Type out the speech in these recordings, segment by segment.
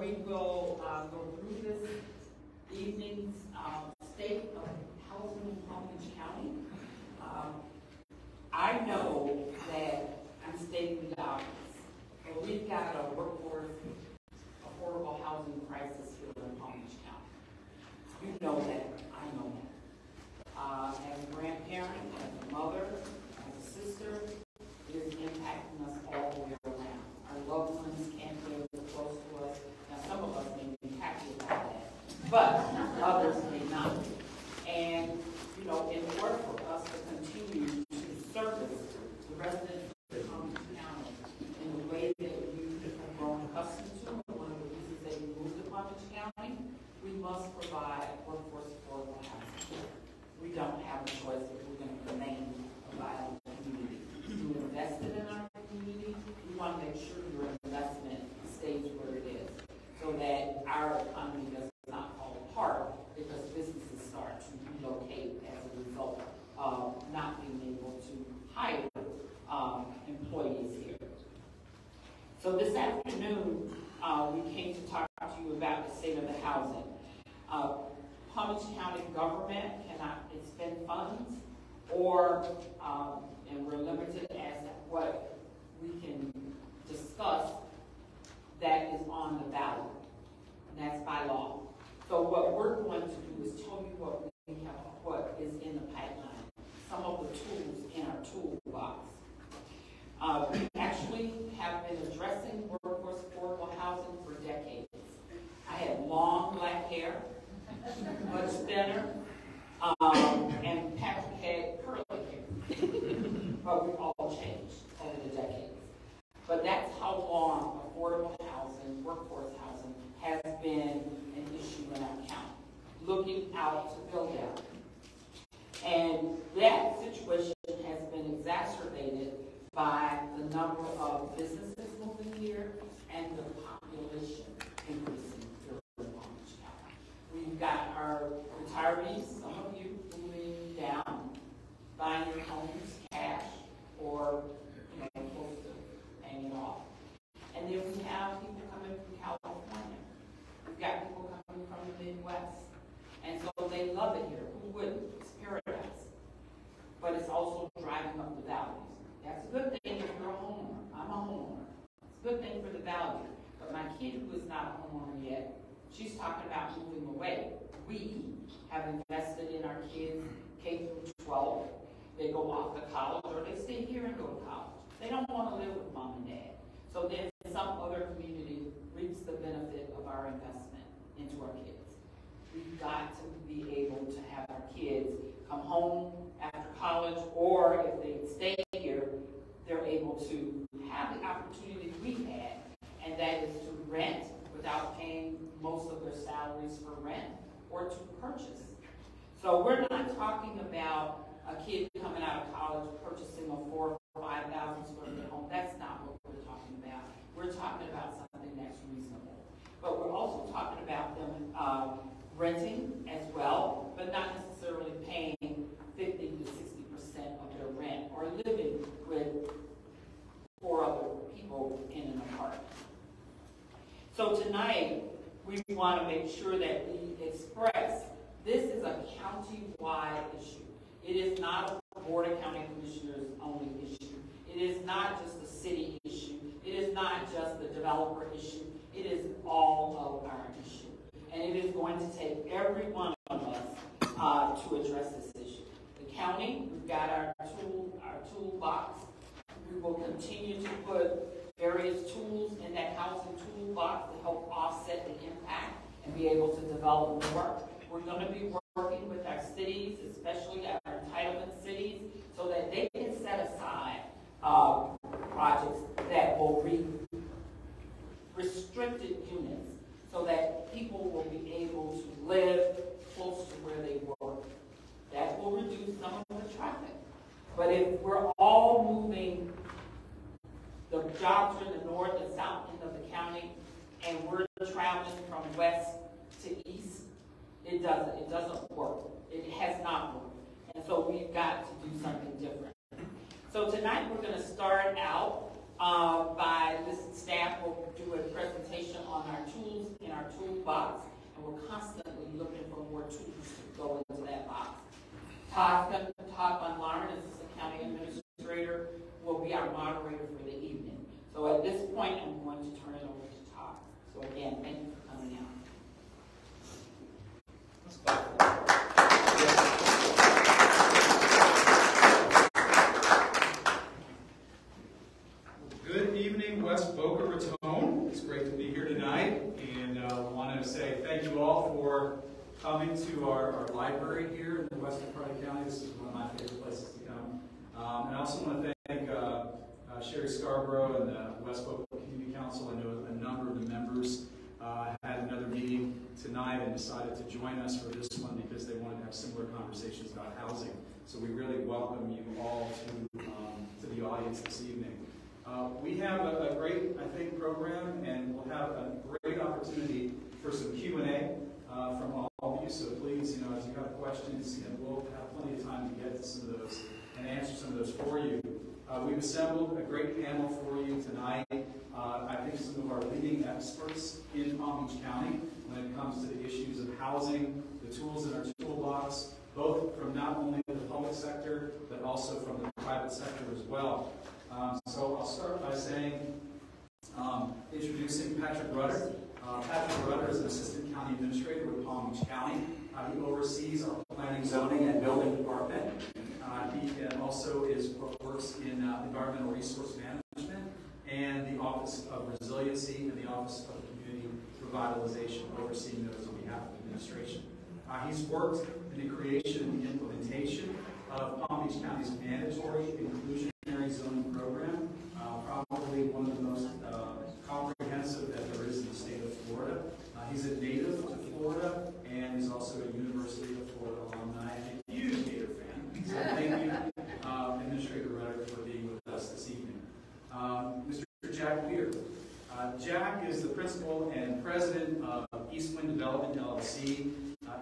we will go through this evening's state of housing in Palm Beach County. I know that I'm stating the obvious, but we've got a workforce affordable housing crisis here in Palm Beach County. You know that, I know that. As a grandparent, as a mother, as a sister, it is impacting us all the way around. Our loved ones can't live close to us. Now, some of us may be happy about that, but others may not. And, you know, in order for us to continue to service the residents of Palm Beach County in the way that we have grown accustomed to, and one of the reasons that we moved to Palm Beach County, we must provide workforce affordable housing. We don't have a choice if we're going to remain a viable community. You invested in our community, we want to make sure your investment stays where it is, so that our economy does not fall apart because businesses start to relocate as a result of not being able to hire employees here. So this afternoon, we came to talk to you about the state of the housing. Palm Beach County government cannot expend funds, or and we're limited as to what we can discuss that is on the ballot, and that's by law. So what we're going to do is tell you what we have, what is in the pipeline, some of the tools in our toolbox. We actually have been addressing workforce affordable housing for decades. I had long black hair, much thinner, and Patrick had curly hair. But we've all changed over the decades. But that's how long affordable housing, workforce housing, has been an issue in our county, looking out to build out. And that situation has been exacerbated by the number of businesses moving here and the population increasing here in Palm Beach County. We've got our retirees, some of you, moving down, buying your homes cash or close to paying it off. And then we have people coming from California. We've got people coming from the Midwest. And so they love it here. Who wouldn't? It's paradise. But it's also driving up the values. That's a good thing if you're a homeowner. I'm a homeowner. It's a good thing for the value. But my kid, who is not a homeowner yet, she's talking about moving away. We have invested in our kids K through 12. They go off to college, or they stay here and go to college. They don't want to live with mom and dad. So then some other community reaps the benefit of our investment into our kids. We've got to be able to have our kids come home after college, or if they stay here, they're able to have the opportunity we had, and that is to rent without paying most of their salaries for rent, or to purchase. So we're not talking about a kid coming out of college purchasing a 4,000 or 5,000 square foot home. That's not what we're talking about. We're talking about something that's reasonable. But we're also talking about them renting as well, but not necessarily paying 50 to 60% of their rent, or living with 4 other people in an apartment. So tonight, we want to make sure that we express this is a county-wide issue. It is not a Board of County Commissioners only issue. It is not just a city issue. It is not just the developer issue. It is all of our issue. And it is going to take every one of us to address this issue. The county, we've got our toolbox. We will continue to put various tools in that housing toolbox to help offset the impact and be able to develop more. We're going to be working with our cities, especially our entitlement cities, so that they can set aside projects that will be restricted units, so that people will be able to live close to where they work. That will reduce some of the traffic. But if we're all moving, the jobs are in the north and south end of the county, and we're traveling from west to east, it doesn't work. It has not worked. And so we've got to do something different. So tonight we're going to start out by this staff will do a presentation on our tools in our toolbox, and we're constantly looking for more tools to go into that box. Todd Von Larman, Assistant County Administrator, will be our moderator for the evening. So at this point, I'm going to turn it over to Todd. So again, thank you for coming out. Good evening, West Boca Raton. It's great to be here tonight, and I want to say thank you all for coming to our library here in the western part of the county. This is one of my favorite places to come. And I also want to thank Sherry Scarborough and the West Boca Community Council. I know a number of the members had another meeting tonight and decided to join us for this one because they wanted to have similar conversations about housing. So we really welcome you all to the audience this evening. We have a great, I think, program, and we'll have a great opportunity for some Q&A from all of you. So please, as you have questions, we'll have plenty of time to get to some of those and answer some of those for you. We've assembled a great panel for you tonight. I think some of our leading experts in Palm Beach County when it comes to the issues of housing, the tools in our toolbox, both from not only the public sector, but also from the private sector as well. So I'll start by saying, introducing Patrick Rudder. Patrick Rudder is an Assistant County Administrator with Palm Beach County. He oversees our planning, zoning, and building department. He also works in environmental resource management and the Office of Resiliency and the Office of Community Revitalization, overseeing those on behalf of administration. He's worked in the creation and implementation of Palm Beach County's mandatory inclusionary zoning program, probably one of the most comprehensive that there is in the state of Florida. He's a native to Florida, and he's also a University of Florida alumni and a huge Gator fan. So thank you, Administrator Rudder, for being with us this evening. Mr. Jack Weir. Jack is the Principal and President of Eastwind Development, LLC.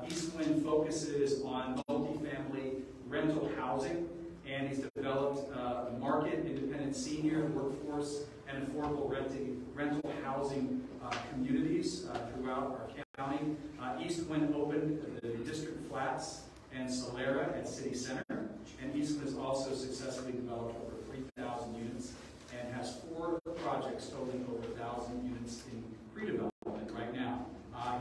Eastwind focuses on multifamily rental housing, and he's developed market-independent senior workforce and affordable rental housing communities throughout our county. Eastwind opened the District Flats and Solera at City Center, and Eastwind has also successfully developed over 3,000 units and has 4 projects totaling over 1,000 units in pre-development right now.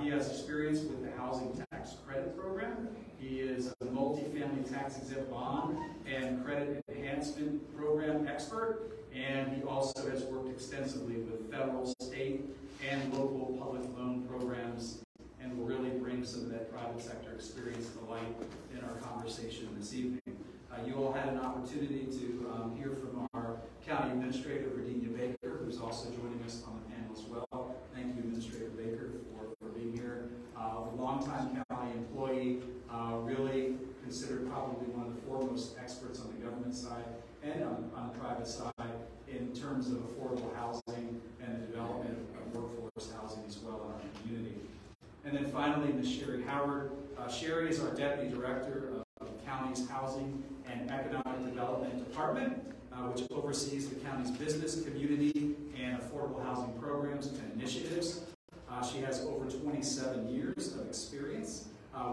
He has experience with the Housing Tax Credit Program. He is a multifamily tax-exempt bond and credit enhancement program expert, and he also has worked extensively with federal, state, and local public loan programs, and will really bring some of that private sector experience to light in our conversation this evening. You all had an opportunity to hear from our County Administrator, Virginia Baker, who's also joining us on the panel as well. Thank you, Administrator Baker, for being here. A longtime county employee, really considered probably one of the foremost experts on the government side and on the private side in terms of affordable housing and the development of workforce housing as well in our community. And then finally, Ms. Sherry Howard. Sherry is our Deputy Director of the county's Housing and Economic Development Department, which oversees the county's business, community, and affordable housing programs and initiatives. She has over 27 years of experience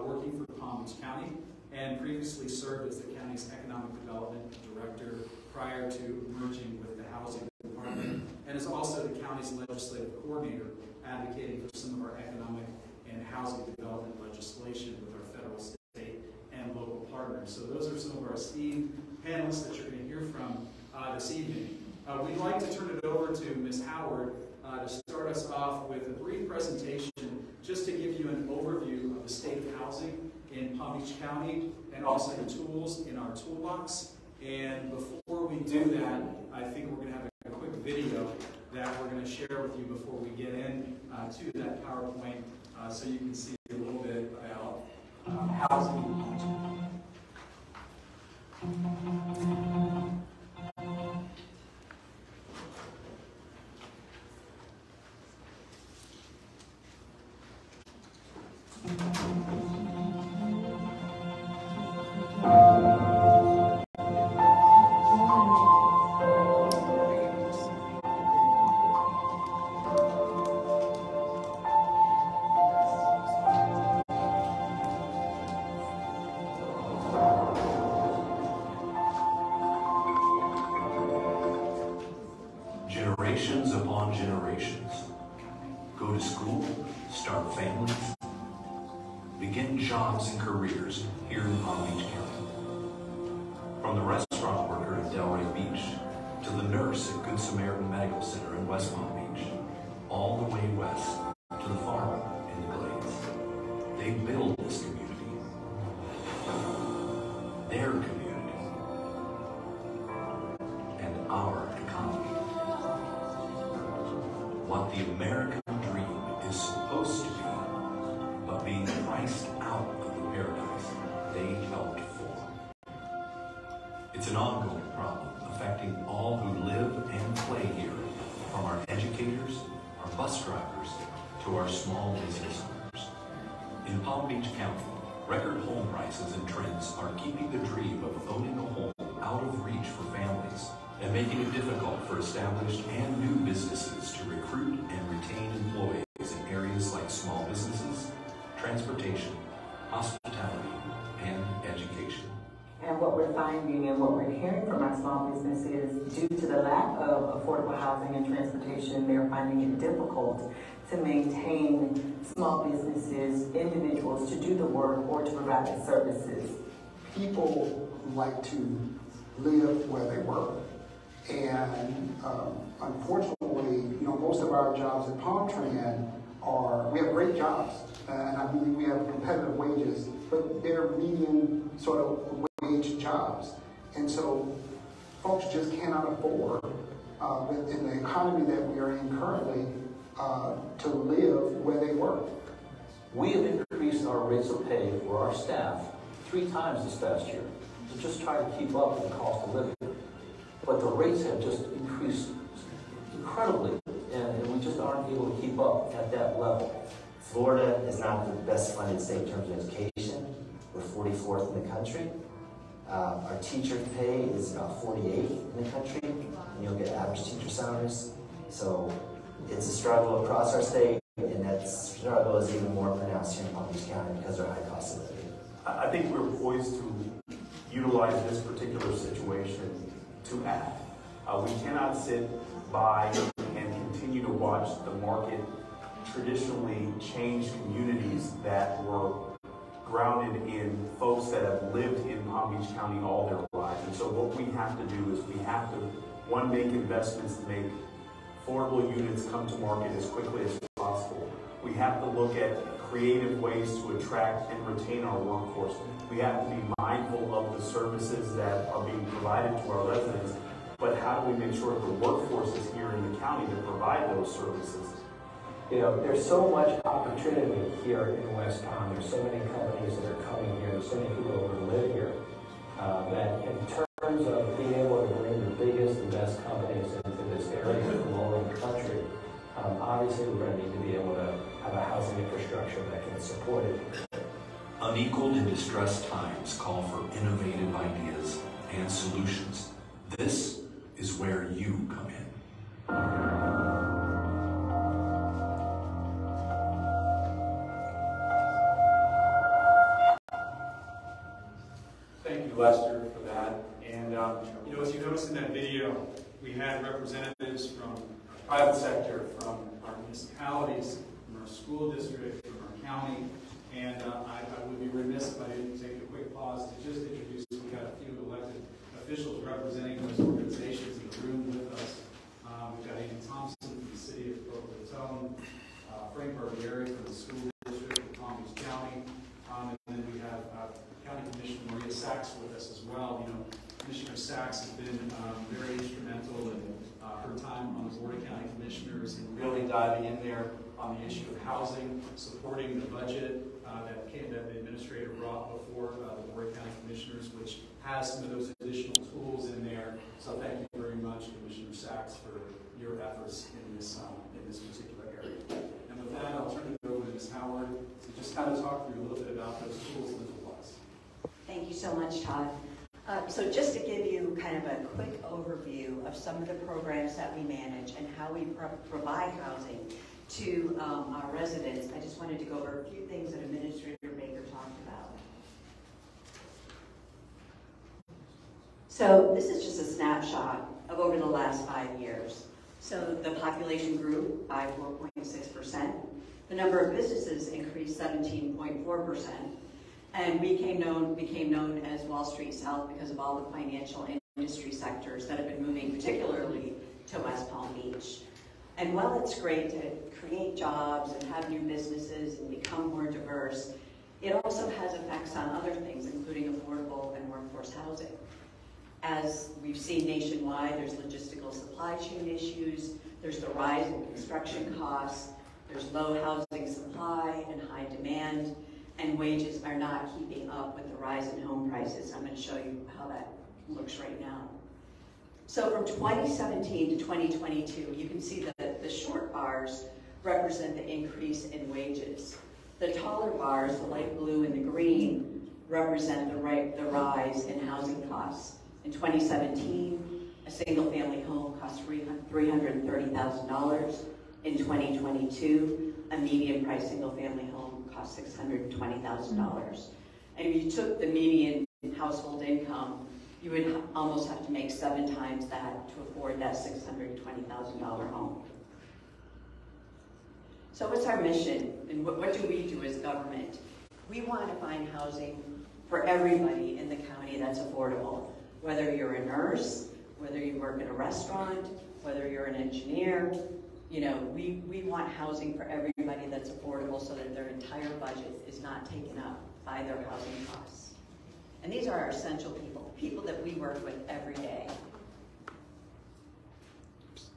working for Palm Beach County and previously served as the county's Economic Development Director prior to merging with the Housing Department, and is also the county's legislative coordinator advocating for some of our economic and housing development legislation with our federal, state, and local partners. So those are some of our esteemed panelists that you're going to hear from this evening. We'd like to turn it over to Ms. Howard to start us off with a brief presentation just to give you an overview of the state of housing in Palm Beach County and also the tools in our toolbox. And before we do that, I think we're going to have a quick video that we're going to share with you before we get in to that PowerPoint so you can see a little bit about housing in Palm Beach. generations upon generations. Go to school, start families, begin jobs and careers here in Palm Beach County. From the restaurant worker at Delray Beach to the nurse at Good Samaritan Medical Center in West Palm Beach, all the way west to the farmer in the Glades. They build this community, their community, and our economy. What the American dream is supposed to be, but being priced out of the paradise they helped form. It's an ongoing problem affecting all who live and play here, from our educators, our bus drivers, to our small business owners. In Palm Beach County, record home prices and trends are keeping the dream of owning a home out of reach for families and making it difficult for established and new businesses to recruit and retain employees in areas like small businesses, transportation, hospitality, and education. And what we're finding and what we're hearing from our small businesses, due to the lack of affordable housing and transportation, they're finding it difficult to maintain small businesses, individuals to do the work or to provide the services. People like to live where they work. And unfortunately, most of our jobs at PalmTran we have great jobs, and I believe we have competitive wages, but they're median sort of wage jobs. And so folks just cannot afford, in the economy that we are in currently, to live where they work. We have increased our rates of pay for our staff 3 times this past year to just try to keep up with the cost of living. But the rates have just increased incredibly, and we just aren't able to keep up at that level. Florida is not the best funded state in terms of education. We're 44th in the country. Our teacher pay is about 48th in the country, and you'll get average teacher salaries. So it's a struggle across our state, and that struggle is even more pronounced here in Palm Beach County because of our high cost of living. I think we're poised to utilize this particular situation to act. We cannot sit by and continue to watch the market traditionally change communities that were grounded in folks that have lived in Palm Beach County all their lives. And so what we have to do is we have to, one, make investments to make affordable units come to market as quickly as possible. We have to look at creative ways to attract and retain our workforce. We have to be mindful of the services that are being provided to our residents, but how do we make sure the workforce is here in the county to provide those services? There's so much opportunity here in West Palm. There's so many companies that are coming here. There's so many people who live here. That in terms of being able to bring the biggest and best companies into this area from all over the country, obviously we're going to need to be able to have a housing infrastructure that can support it. Unequaled and distressed times call for innovative ideas and solutions. This is where you come in. Thank you, Lester, for that. And, as you noticed in that video, we had representatives from the private sector, from our municipalities, from our school district, from our county. And I would be remiss if I didn't take a quick pause to just introduce, we've got a few elected officials representing those organizations in the room with us. We've got Amy Thompson from the city of Boca Raton, Frank Barbieri from the school district of Palm Beach County, and then we have County Commissioner Maria Sachs with us as well. Commissioner Sachs has been very instrumental in her time on the Board of County Commissioners and really diving in there on the issue of housing, supporting the budget that the administrator brought before the Board of County Commissioners, which has some of those additional tools in there. So thank you very much, Commissioner Sachs, for your efforts in this particular area. And with that, I'll turn it over to Ms. Howard to just kind of talk through a little bit about those tools and tools. Thank you so much, Todd. So just to give you kind of a quick overview of some of the programs that we manage and how we provide housing to our residents, I just wanted to go over a few things that Administrator Baker talked about. So this is just a snapshot of over the last 5 years. So the population grew by 4.6%. The number of businesses increased 17.4%. And we became known as Wall Street South because of all the financial industry sectors that have been moving particularly to West Palm Beach. And while it's great to create jobs and have new businesses and become more diverse, it also has effects on other things, including affordable and workforce housing. As we've seen nationwide, there's logistical supply chain issues, there's the rise in construction costs, there's low housing supply and high demand, and wages are not keeping up with the rise in home prices. I'm going to show you how that looks right now. So from 2017 to 2022, you can see that the short bars represent the increase in wages. The taller bars, the light blue and the green, represent the rise in housing costs. In 2017, a single-family home cost $330,000. In 2022, a median-price single-family home cost $620,000. And if you took the median household income, you would almost have to make 7 times that to afford that $620,000 home. So what's our mission, and what do we do as government? We want to find housing for everybody in the county that's affordable. Whether you're a nurse, whether you work in a restaurant, whether you're an engineer, you know, we want housing for everybody that's affordable so that their entire budget is not taken up by their housing costs. And these are our essential people, people that we work with every day.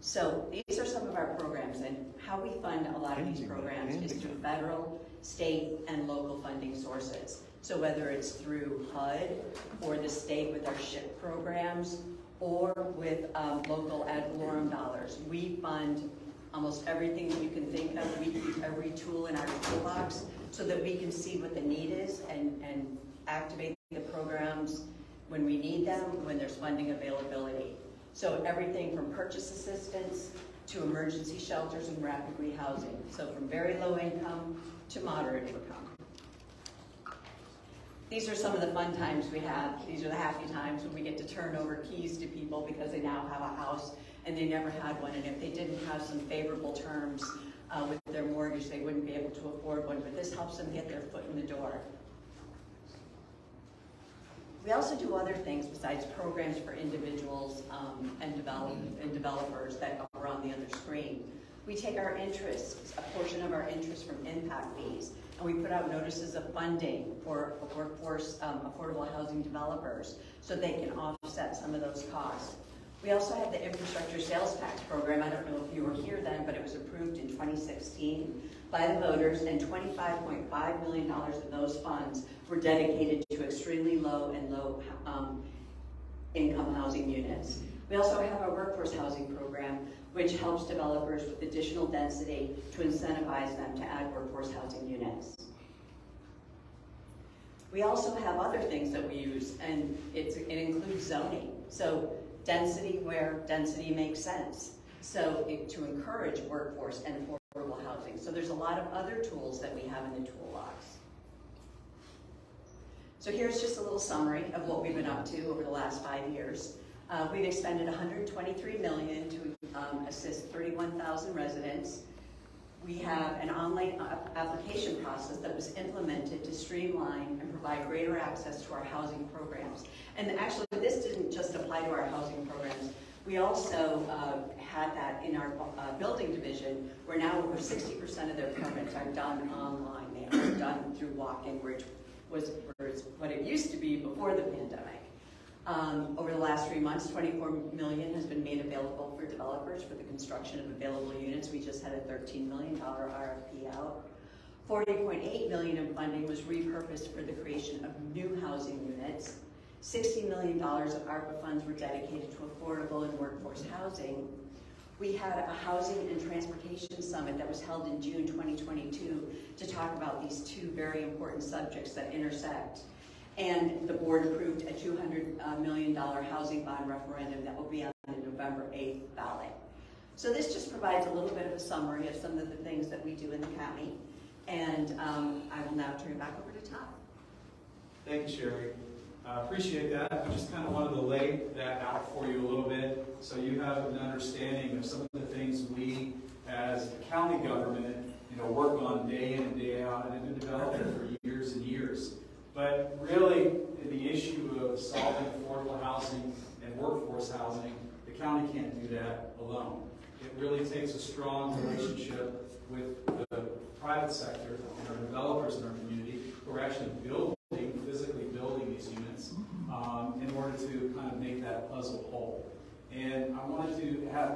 So these are some of our programs, and how we fund a lot of these programs is through federal, state, and local funding sources. So whether it's through HUD or the state with our SHIP programs or with local ad valorem dollars, we fund almost everything that you can think of. We use every tool in our toolbox so that we can see what the need is and activate the programs when we need them, when there's funding availability. So everything from purchase assistance to emergency shelters and rapid rehousing. So from very low income to moderate income. These are some of the fun times we have. These are the happy times when we get to turn over keys to people because they now have a house and they never had one. And if they didn't have some favorable terms with their mortgage, they wouldn't be able to afford one. But this helps them get their foot in the door. We also do other things besides programs for individuals and developers that are on the other screen. We take our interest, a portion of our interest from impact fees, and we put out notices of funding for workforce affordable housing developers so they can offset some of those costs. We also have the infrastructure sales tax program. I don't know if you were here then, but it was approved in 2016 by the voters, and $25.5 million of those funds were dedicated to extremely low and low income housing units. We also have our workforce housing program, which helps developers with additional density to incentivize them to add workforce housing units. We also have other things that we use, and it includes zoning. So density where density makes sense. So to encourage workforce and affordable housing. So there's a lot of other tools that we have in the toolbox. So here's just a little summary of what we've been up to over the last 5 years. We've expended $123 million to assist 31,000 residents. We have an online application process that was implemented to streamline and provide greater access to our housing programs. And actually, this didn't just apply to our housing programs. We also had that in our building division, where now over 60% of their permits are done online. They are done through walk-in, which was what it used to be before the pandemic. Over the last 3 months, $24 million has been made available for developers for the construction of available units. We just had a $13 million RFP out. $40.8 million in funding was repurposed for the creation of new housing units. $60 million of ARPA funds were dedicated to affordable and workforce housing. We had a housing and transportation summit that was held in June 2022 to talk about these two very important subjects that intersect. And the board approved a $200 million housing bond referendum that will be on the November 8th ballot. So this just provides a little bit of a summary of some of the things that we do in the county. And I will now turn it back over to Todd. Thank you, Sherry. Appreciate that. I just kind of wanted to lay that out for you a little bit so you have an understanding of some of the things things we, as a county government, work on day in and day out and have been developing for years and years. But really, the issue of solving affordable housing and workforce housing, the county can't do that alone. It really takes a strong relationship with the private sector and our developers in our community who are actually physically building these units in order to kind of make that puzzle whole. And I wanted to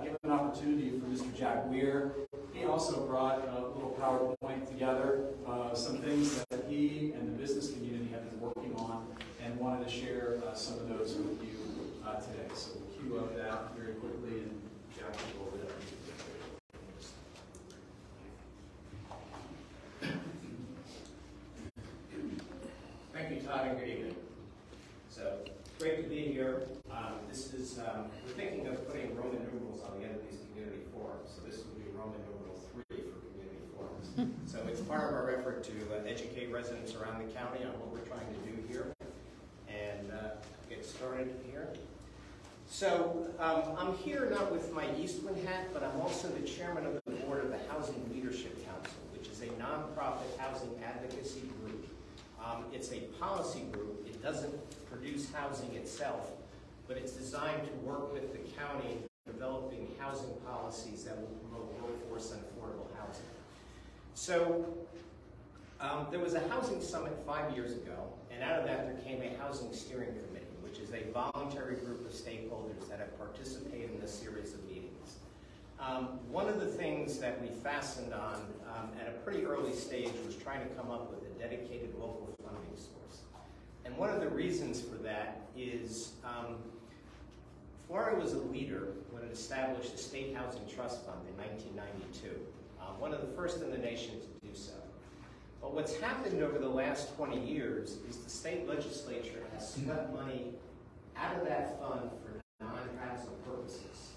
give an opportunity for Mr. Jack Weir. He also brought a little PowerPoint together, some things that he and the business community have been working on, and wanted to share some of those with you today. So we'll cue up that very quickly, and Jack will go over that. Thank you, Todd, and good evening. So, great to be here. We're thinking of putting Roman numerals on the end of these community forums. So this will be Roman numeral 3 for community forums. So it's part of our effort to educate residents around the county on what we're trying to do here. And get started here. So I'm here not with my Eastman hat, but I'm also the chairman of the board of the Housing Leadership Council, which is a nonprofit housing advocacy group. It's a policy group. It doesn't produce housing itself, but it's designed to work with the county in developing housing policies that will promote workforce and affordable housing. So there was a housing summit 5 years ago, and out of that there came a housing steering committee, which is a voluntary group of stakeholders that have participated in a series of meetings. One of the things that we fastened on at a pretty early stage was trying to come up with a dedicated local funding source. And one of the reasons for that is Florida was a leader when it established the State Housing Trust Fund in 1992, one of the first in the nation to do so. But what's happened over the last 20 years is the state legislature has swept money out of that fund for non-housing purposes.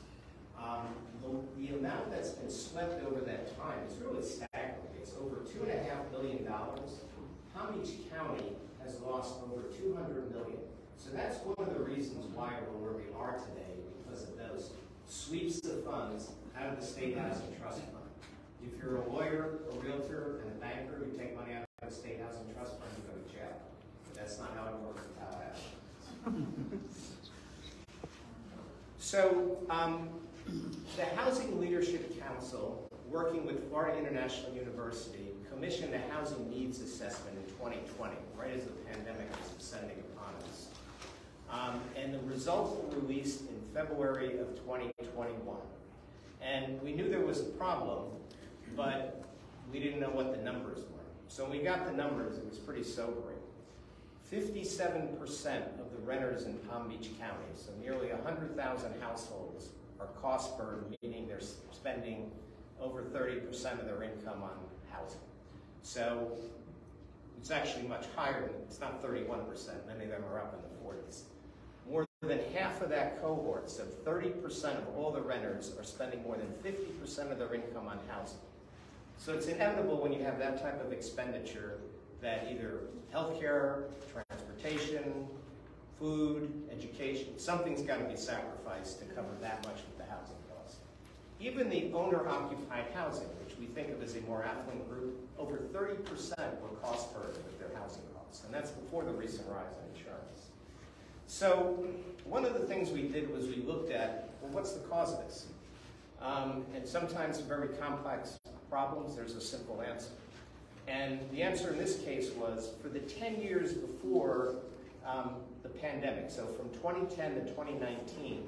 The amount that's been swept over that time is really staggering. It's over $2.5 billion. Palm Beach County has lost over $200 million. So that's one of the reasons why we're where we are today, because of those sweeps of funds out of the State Housing Trust Fund. If you're a lawyer, a realtor, and a banker who take money out of the State Housing Trust Fund, you go to jail. But that's not how it works in Tallahassee. So, the Housing Leadership Council, working with Florida International University, commissioned a housing needs assessment in 2020, right as the pandemic was descending upon us. And the results were released in February of 2021. And we knew there was a problem, but we didn't know what the numbers were. So when we got the numbers, it was pretty sobering. 57% of the renters in Palm Beach County, so nearly 100,000 households, are cost burdened, meaning they're spending over 30% of their income on housing. So it's actually much higher. It's not 31%. Many of them are up in the 40s. More than half of that cohort, so 30% of all the renters, are spending more than 50% of their income on housing. So it's inevitable when you have that type of expenditure that either healthcare, transportation, food, education, something's got to be sacrificed to cover that much of the housing costs. Even the owner-occupied housing, which we think of as a more affluent group, over 30% were cost burdened with their housing costs, and that's before the recent rise in insurance. So one of the things we did was we looked at, well, what's the cause of this? And sometimes in very complex problems, there's a simple answer. And the answer in this case was, for the 10 years before the pandemic, so from 2010 to 2019,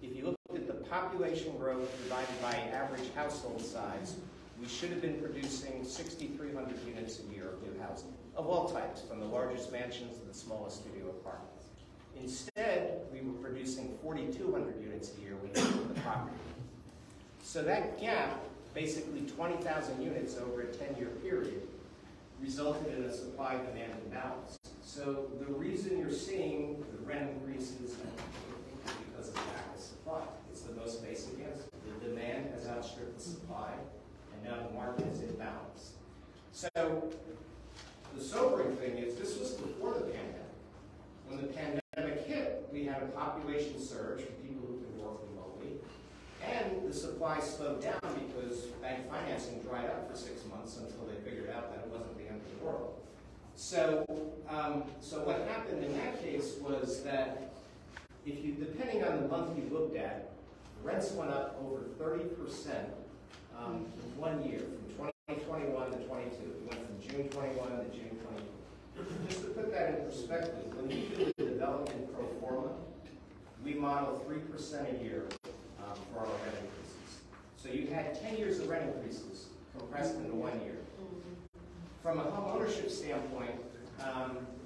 if you look at the population growth divided by average household size, we should have been producing 6,300 units a year of new housing, of all types, from the largest mansions to the smallest studio apartments. Instead, we were producing 4,200 units a year when we owned the property. So that gap, basically 20,000 units over a 10-year period, resulted in a supply-demand imbalance. So the reason you're seeing the rent increases is because of lack of supply. It's the most basic answer. The demand has outstripped the supply, and now the market is imbalanced. So the sobering thing is, this was before the pandemic. When the pandemic hit, we had a population surge for people who could work remotely, and the supply supply slowed down because bank financing dried up for 6 months until they figured out that it wasn't the end of the world. So, so what happened in that case was that if you, depending on the month you looked at, rents went up over 30% in 1 year, from 2021 to 22. It went from June 21 to June 22. Just to put that in perspective, when we do the development pro forma, we model 3% a year for our rent increases. So you had 10 years of rent increases compressed into 1 year. From a home ownership standpoint,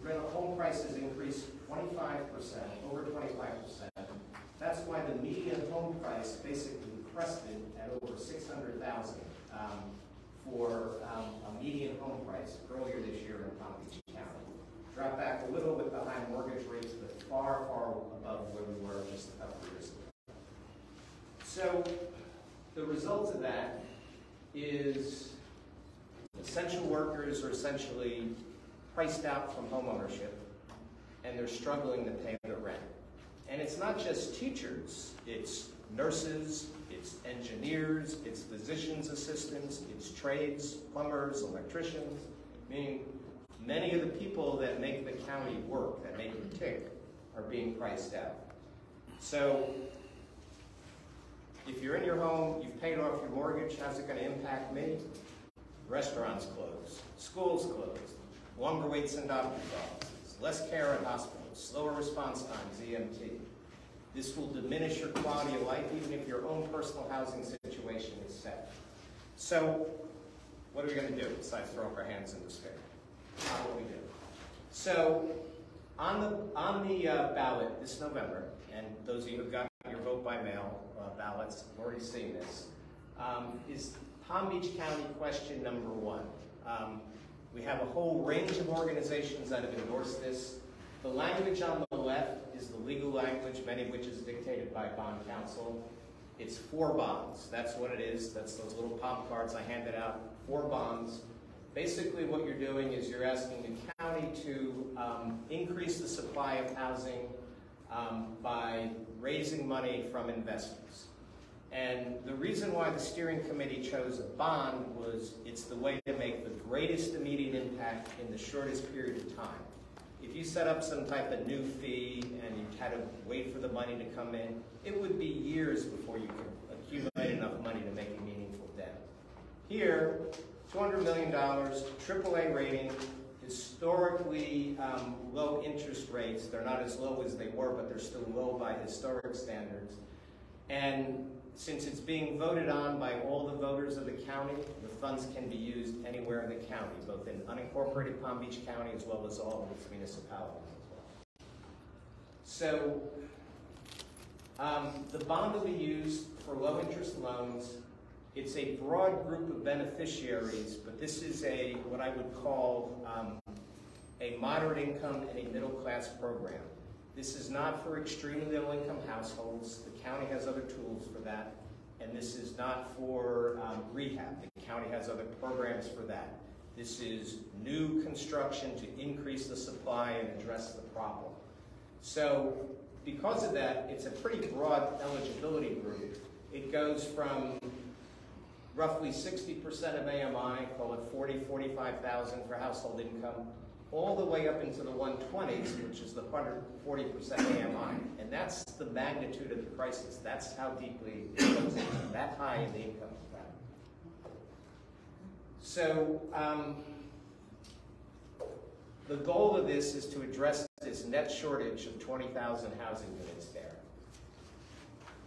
rental home prices increased 25%, over 25%. That's why the median home price basically crested at over $600,000 for a median home price earlier this year in Palm Beach County. Dropped back a little with the high mortgage rates, but far, far above where we were just a couple of years ago. So the result of that is essential workers are essentially priced out from home ownership, and they're struggling to pay their rent. And it's not just teachers, it's nurses, it's engineers, it's physician's assistants, it's trades, plumbers, electricians, meaning many of the people that make the county work, that make it tick, are being priced out. So if you're in your home, you've paid off your mortgage, how's it going to impact me? Restaurants closed, schools closed, longer waits in doctor's offices, less care in hospitals, slower response times, EMT. This will diminish your quality of life even if your own personal housing situation is set. So what are we going to do besides throw up our hands in despair? How will we do? So on the ballot this November, and those of you who've got your vote by mail ballots have already seen this, is Palm Beach County question number 1. We have a whole range of organizations that have endorsed this. The language on the left is the legal language, many of which is dictated by bond counsel. It's 4 bonds. That's what it is. That's those little pop cards I handed out. 4 bonds. Basically what you're doing is you're asking the county to increase the supply of housing by raising money from investors. And the reason why the steering committee chose a bond was it's the way to make the greatest immediate impact in the shortest period of time. If you set up some type of new fee and you had to wait for the money to come in, it would be years before you could accumulate enough money to make a meaningful dent. Here, $200 million, AAA rating, historically low interest rates. They're not as low as they were, but they're still low by historic standards. And since it's being voted on by all the voters of the county, the funds can be used anywhere in the county, both in unincorporated Palm Beach County as well as all of its municipalities as well. So the bond will be used for low interest loans. It's a broad group of beneficiaries, but this is what I would call a moderate income and a middle class program. This is not for extremely low income households. The county has other tools for that. And this is not for rehab. The county has other programs for that. This is new construction to increase the supply and address the problem. So because of that, it's a pretty broad eligibility group. It goes from roughly 60% of AMI, call it 45,000 for household income, all the way up into the 120s, which is the 140% AMI. And that's the magnitude of the crisis. That's how deeply it goes in, that high in the income bracket. So the goal of this is to address this net shortage of 20,000 housing units there.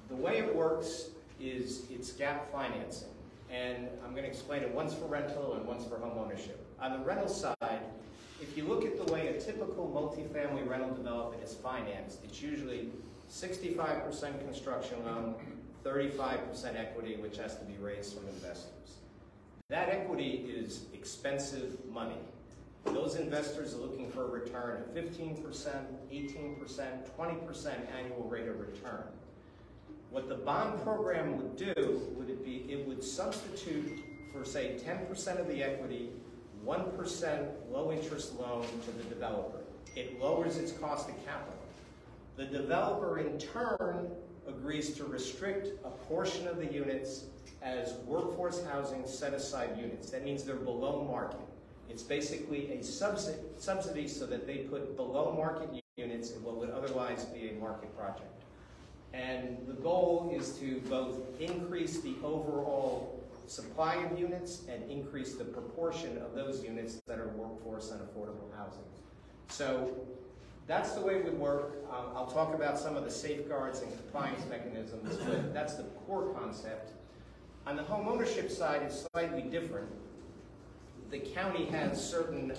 The way it works is it's gap financing. And I'm going to explain it. One's for rental and one's for home ownership. On the rental side, if you look at the way a typical multifamily rental development is financed, it's usually 65% construction loan, 35% equity, which has to be raised from investors. That equity is expensive money. Those investors are looking for a return of 15%, 18%, 20% annual rate of return. What the bond program would do, it would substitute for, say, 10% of the equity, 1% low interest loan to the developer. It lowers its cost of capital. The developer in turn agrees to restrict a portion of the units as workforce housing set-aside units. That means they're below market. It's basically a subsidy so that they put below market units in what would otherwise be a market project. And the goal is to both increase the overall supply of units and increase the proportion of those units that are workforce and affordable housing. So that's the way it would work. I'll talk about some of the safeguards and compliance mechanisms, but that's the core concept. On the home ownership side, it's slightly different. The county has certain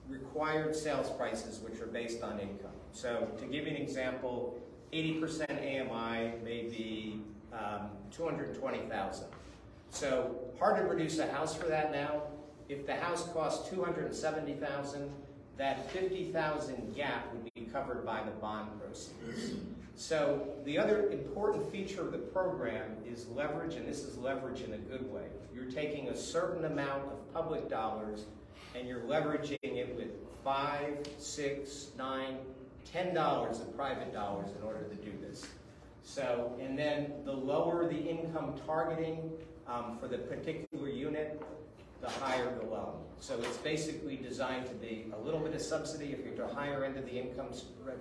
required sales prices which are based on income. So to give you an example, 80% AMI may be $220,000. So hard to produce a house for that now. If the house costs $270,000, that $50,000 gap would be covered by the bond proceeds. So the other important feature of the program is leverage, and this is leverage in a good way. You're taking a certain amount of public dollars and you're leveraging it with $5, $6, $9, $10 of private dollars in order to do this. So, and then the lower the income targeting for the particular unit, the higher the loan. So it's basically designed to be a little bit of subsidy if you're at the higher end of the income spread,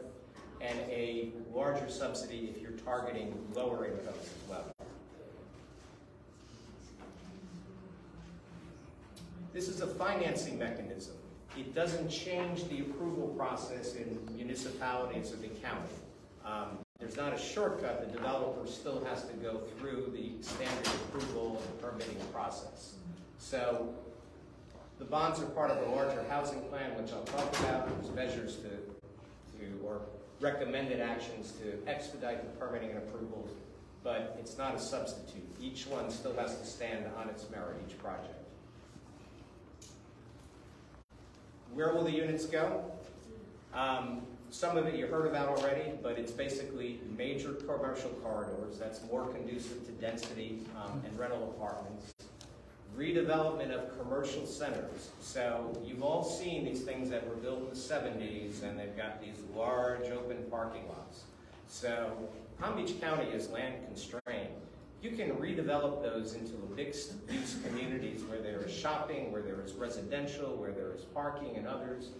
and a larger subsidy if you're targeting lower incomes as well. This is a financing mechanism. It doesn't change the approval process in municipalities or the county. There's not a shortcut. The developer still has to go through the standard approval and permitting process. So the bonds are part of a larger housing plan, which I'll talk about. There's measures or recommended actions to expedite the permitting and approvals, but it's not a substitute. Each one still has to stand on its merit, each project. Where will the units go? Some of it you heard about already, but it's basically major commercial corridors that's more conducive to density and rental apartments. Redevelopment of commercial centers. So you've all seen these things that were built in the 70s, and they've got these large open parking lots. So Palm Beach County is land constrained. You can redevelop those into mixed-use communities where there is shopping, where there is residential, where there is parking and others.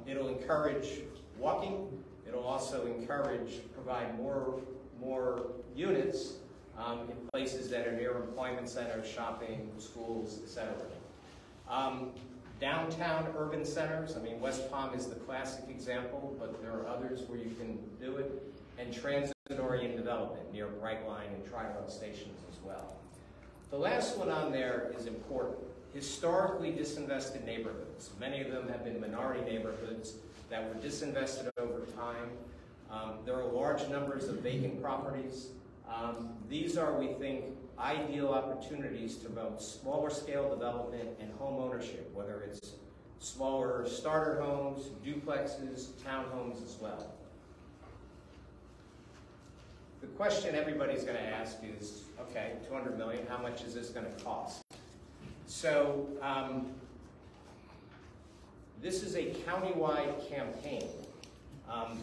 It'll encourage walking. It'll also provide more units in places that are near employment centers, shopping, schools, etc. Downtown urban centers, I mean, West Palm is the classic example, but there are others where you can do it. And transit-oriented development near Brightline and Tri-Rail stations as well. The last one on there is important. Historically disinvested neighborhoods. Many of them have been minority neighborhoods that were disinvested over time. There are large numbers of vacant properties. These are, we think, ideal opportunities to promote smaller scale development and home ownership, whether it's smaller starter homes, duplexes, townhomes as well. The question everybody's going to ask is, okay, $200 million, how much is this going to cost? So this is a countywide campaign.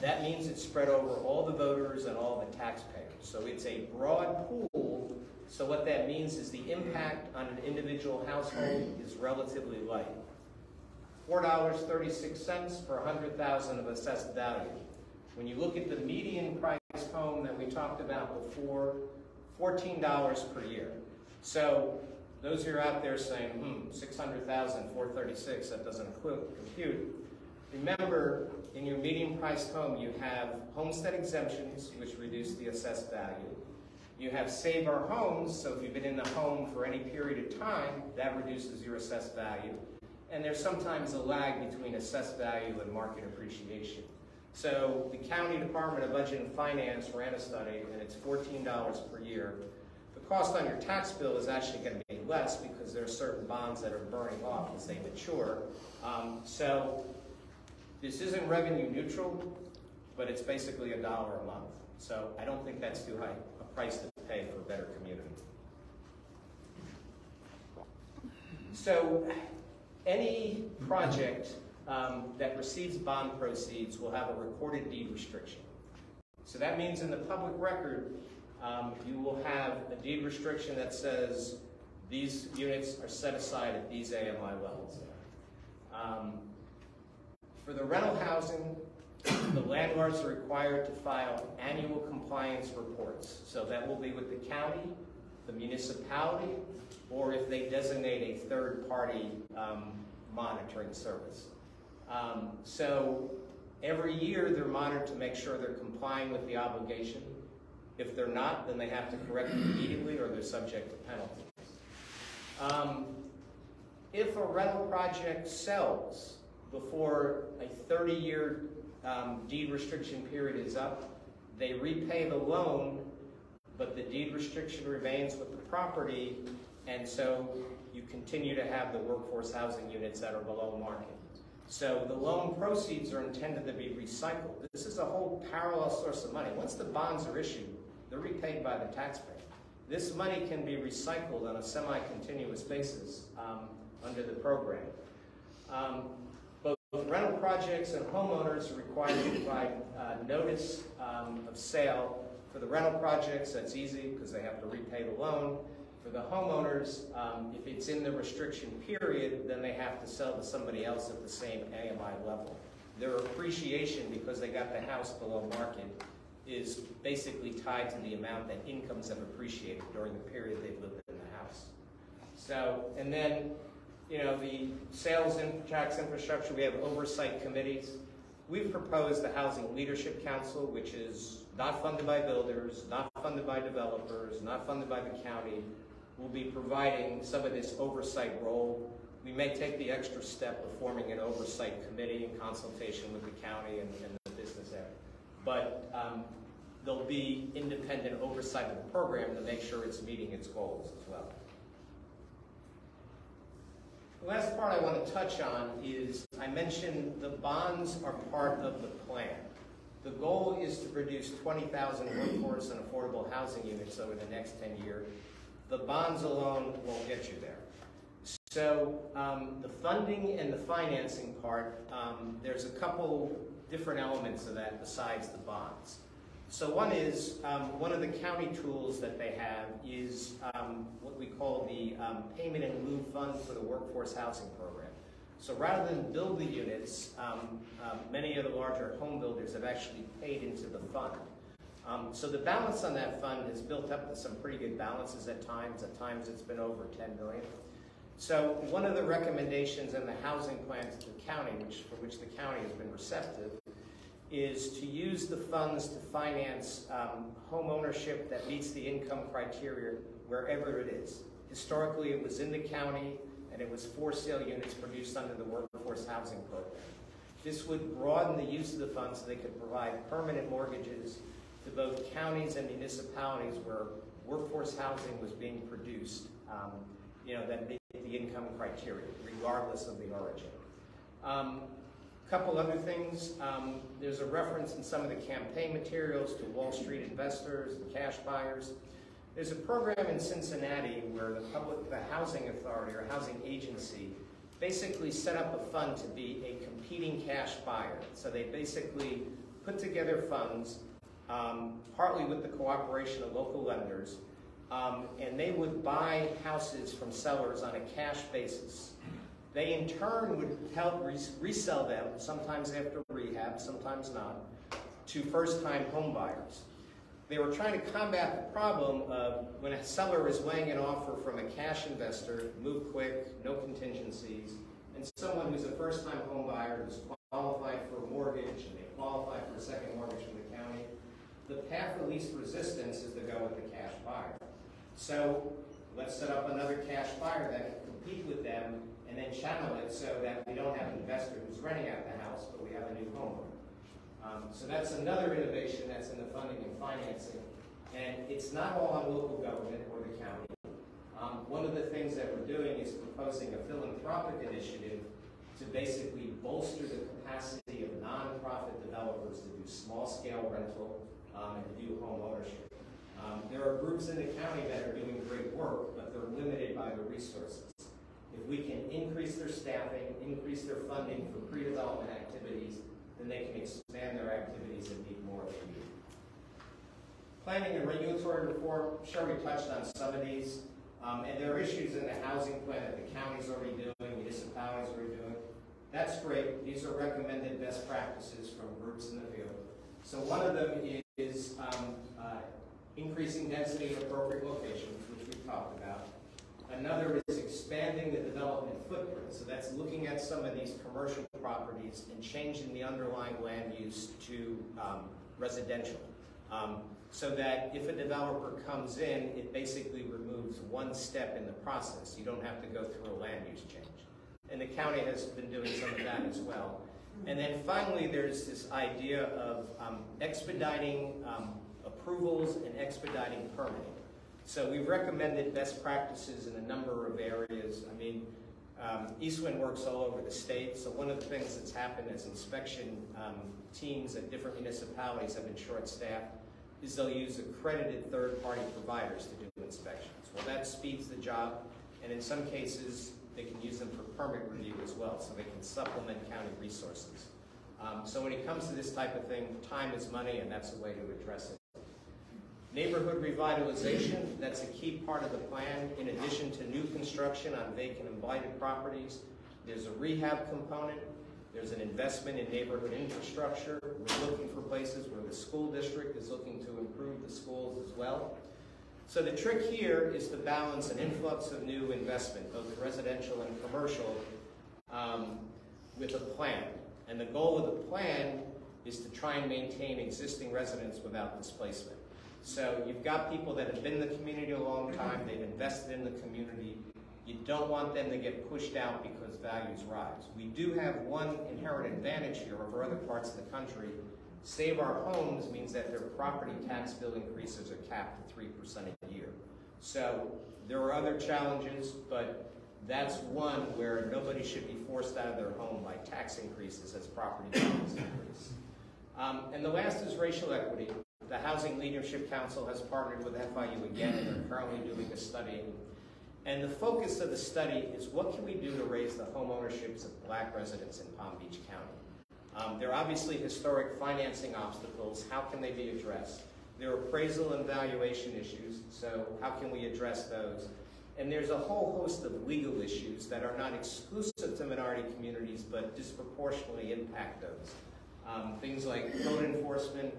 That means it's spread over all the voters and all the taxpayers. So it's a broad pool. So what that means is the impact on an individual household is relatively light. $4.36 per 100,000 of assessed value. When you look at the median price home that we talked about before, $14 per year. So those who are out there saying, 600,000, 436, that doesn't compute. Remember, in your median priced home, you have homestead exemptions, which reduce the assessed value. You have Save Our Homes, so if you've been in the home for any period of time, that reduces your assessed value. And there's sometimes a lag between assessed value and market appreciation. So the County Department of Budget and Finance ran a study, and it's $14 per year. The cost on your tax bill is actually going to be less because there are certain bonds that are burning off as they mature. So this isn't revenue neutral, but it's basically $1 a month. So I don't think that's too high a price to pay for a better community. So any project that receives bond proceeds will have a recorded deed restriction. So that means in the public record, you will have a deed restriction that says these units are set aside at these AMI levels. For the rental housing, the landlords are required to file annual compliance reports. So that will be with the county, the municipality, or if they designate a third-party monitoring service. So every year they're monitored to make sure they're complying with the obligation. If they're not, then they have to correct it immediately or they're subject to penalties. If a rental project sells before a 30-year deed restriction period is up, they repay the loan, but the deed restriction remains with the property, and so you continue to have the workforce housing units that are below market. So the loan proceeds are intended to be recycled. This is a whole parallel source of money. Once the bonds are issued, they're repaid by the taxpayer. This money can be recycled on a semi-continuous basis under the program. Both rental projects and homeowners are required to provide notice of sale. For the rental projects, that's easy because they have to repay the loan. For the homeowners, if it's in the restriction period, then they have to sell to somebody else at the same AMI level. Their appreciation, because they got the house below market, is basically tied to the amount that incomes have appreciated during the period they've lived in the house. So, and then, you know, the sales and tax infrastructure, we have oversight committees. We've proposed the Housing Leadership Council, which is not funded by builders, not funded by developers, not funded by the county. We'll be providing some of this oversight role. We may take the extra step of forming an oversight committee in consultation with the county and the business area. But there'll be independent oversight of the program to make sure it's meeting its goals as well. The last part I want to touch on is, I mentioned the bonds are part of the plan. The goal is to produce 20,000 workforce and affordable housing units over the next 10 years. The bonds alone won't get you there. So the funding and the financing part, there's a couple different elements of that besides the bonds. So one is, one of the county tools that they have is what we call the Payment in Lieu Fund for the Workforce Housing Program. So rather than build the units, many of the larger home builders have actually paid into the fund. So the balance on that fund has built up to some pretty good balances at times. At times it's been over 10 million. So one of the recommendations in the housing plan to the county, for which the county has been receptive, is to use the funds to finance home ownership that meets the income criteria wherever it is. Historically, it was in the county, and it was for sale units produced under the Workforce Housing Program. This would broaden the use of the funds so they could provide permanent mortgages to both counties and municipalities where workforce housing was being produced, that meet the income criteria, regardless of the origin. Couple other things. There's a reference in some of the campaign materials to Wall Street investors and cash buyers. There's a program in Cincinnati where the housing authority or housing agency basically set up a fund to be a competing cash buyer. So they basically put together funds, partly with the cooperation of local lenders, and they would buy houses from sellers on a cash basis. They in turn would help resell them, sometimes after rehab, sometimes not, to first-time home buyers. They were trying to combat the problem of when a seller is weighing an offer from a cash investor, move quick, no contingencies, and someone who's a first-time home buyer who's qualified for a mortgage and they qualify for a second mortgage from the county. The path of least resistance is to go with the cash buyer. So let's set up another cash buyer that can compete with them and then channel it so that we don't have an investor who's renting out the house, but we have a new homeowner. So that's another innovation that's in the funding and financing. And it's not all on local government or the county. One of the things that we're doing is proposing a philanthropic initiative to basically bolster the capacity of nonprofit developers to do small-scale rental and to do home ownership. There are groups in the county that are doing great work, but they're limited by the resources. If we can increase their staffing, increase their funding for pre-development activities, then they can expand their activities and meet more of the need. Planning and regulatory reform, Sherry touched on some of these. And there are issues in the housing plan that the county's already doing, municipalities are already doing. That's great. These are recommended best practices from groups in the field. So one of them is increasing density in appropriate locations, which we've talked about. Another is expanding the development footprint. So that's looking at some of these commercial properties and changing the underlying land use to residential. So that if a developer comes in, it basically removes one step in the process. You don't have to go through a land use change. And the county has been doing some of that as well. And then finally, there's this idea of expediting approvals and expediting permitting. So we've recommended best practices in a number of areas. I mean, Eastwind works all over the state, so one of the things that's happened is inspection teams at different municipalities have been short-staffed, is they'll use accredited third-party providers to do inspections. Well, that speeds the job, and in some cases, they can use them for permit review as well, so they can supplement county resources. So when it comes to this type of thing, time is money, and that's a way to address it. Neighborhood revitalization, that's a key part of the plan. In addition to new construction on vacant and blighted properties, there's a rehab component, there's an investment in neighborhood infrastructure. We're looking for places where the school district is looking to improve the schools as well. So the trick here is to balance an influx of new investment, both residential and commercial, with a plan. And the goal of the plan is to try and maintain existing residents without displacement. So you've got people that have been in the community a long time, they've invested in the community. You don't want them to get pushed out because values rise. We do have one inherent advantage here over other parts of the country. Save Our Homes means that their property tax bill increases are capped at 3% a year. So there are other challenges, but that's one where nobody should be forced out of their home by tax increases as property values increase. And the last is racial equity. The Housing Leadership Council has partnered with FIU again, and they're currently doing a study. And the focus of the study is what can we do to raise the home ownerships of Black residents in Palm Beach County. There are obviously historic financing obstacles. How can they be addressed? There are appraisal and valuation issues, so how can we address those? And there's a whole host of legal issues that are not exclusive to minority communities, but disproportionately impact those. Things like code enforcement,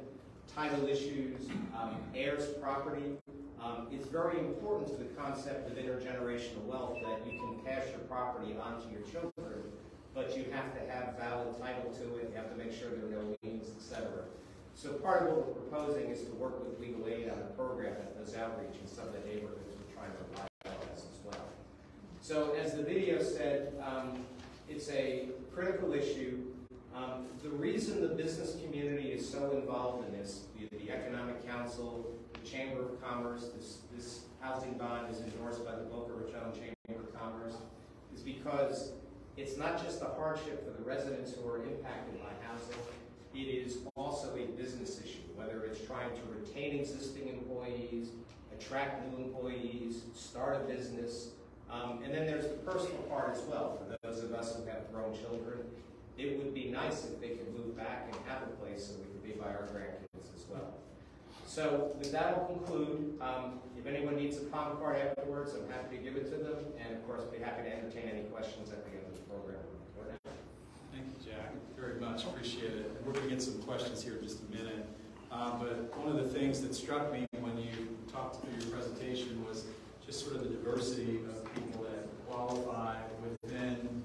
title issues, heirs property. It's very important to the concept of intergenerational wealth that you can pass your property on to your children, but you have to have valid title to it, you have to make sure there are no liens, etc. So part of what we're proposing is to work with legal aid on a program that does outreach in some of the neighborhoods we're trying to revitalize as well. So as the video said, it's a critical issue. The reason the business community is so involved in this, the Economic Council, the Chamber of Commerce, this housing bond is endorsed by the Boca Raton Chamber of Commerce, is because it's not just a hardship for the residents who are impacted by housing, it is also a business issue, whether it's trying to retain existing employees, attract new employees, start a business, and then there's the personal part as well. For those of us who have grown children, it would be nice if they could move back and have a place so we could be by our grandkids as well. So with that, I'll conclude. If anyone needs a palm card afterwards, I'm happy to give it to them, and of course, I'll be happy to entertain any questions at the end of the program. Thank you, Jack, very much. Appreciate it. And we're going to get some questions here in just a minute. But one of the things that struck me when you talked through your presentation was just sort of the diversity of people that qualify within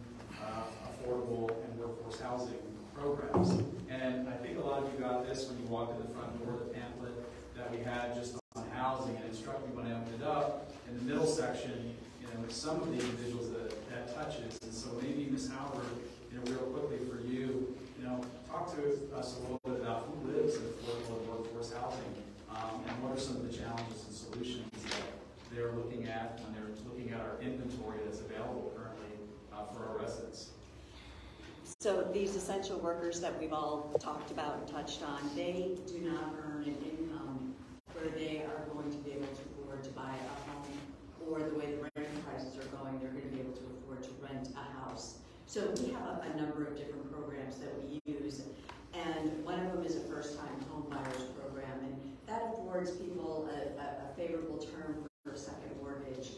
affordable and workforce housing programs. And I think a lot of you got this when you walked in the front door, the pamphlet that we had just on housing, and it struck me when I opened it up. In the middle section, you know, some of the individuals that touches. And so maybe, Ms. Howard, you know, real quickly for you, you know, talk to us a little bit about who lives in affordable and workforce housing, and what are some of the challenges and solutions that they're looking at when they're looking at our inventory that's available currently for our residents. So these essential workers that we've all talked about and touched on, they do not earn an income where they are going to be able to afford to buy a home, or the way the rent prices are going, they're going to be able to afford to rent a house. So we have a number of different programs that we use, and one of them is a first-time home buyers program, and that affords people a favorable term for a second mortgage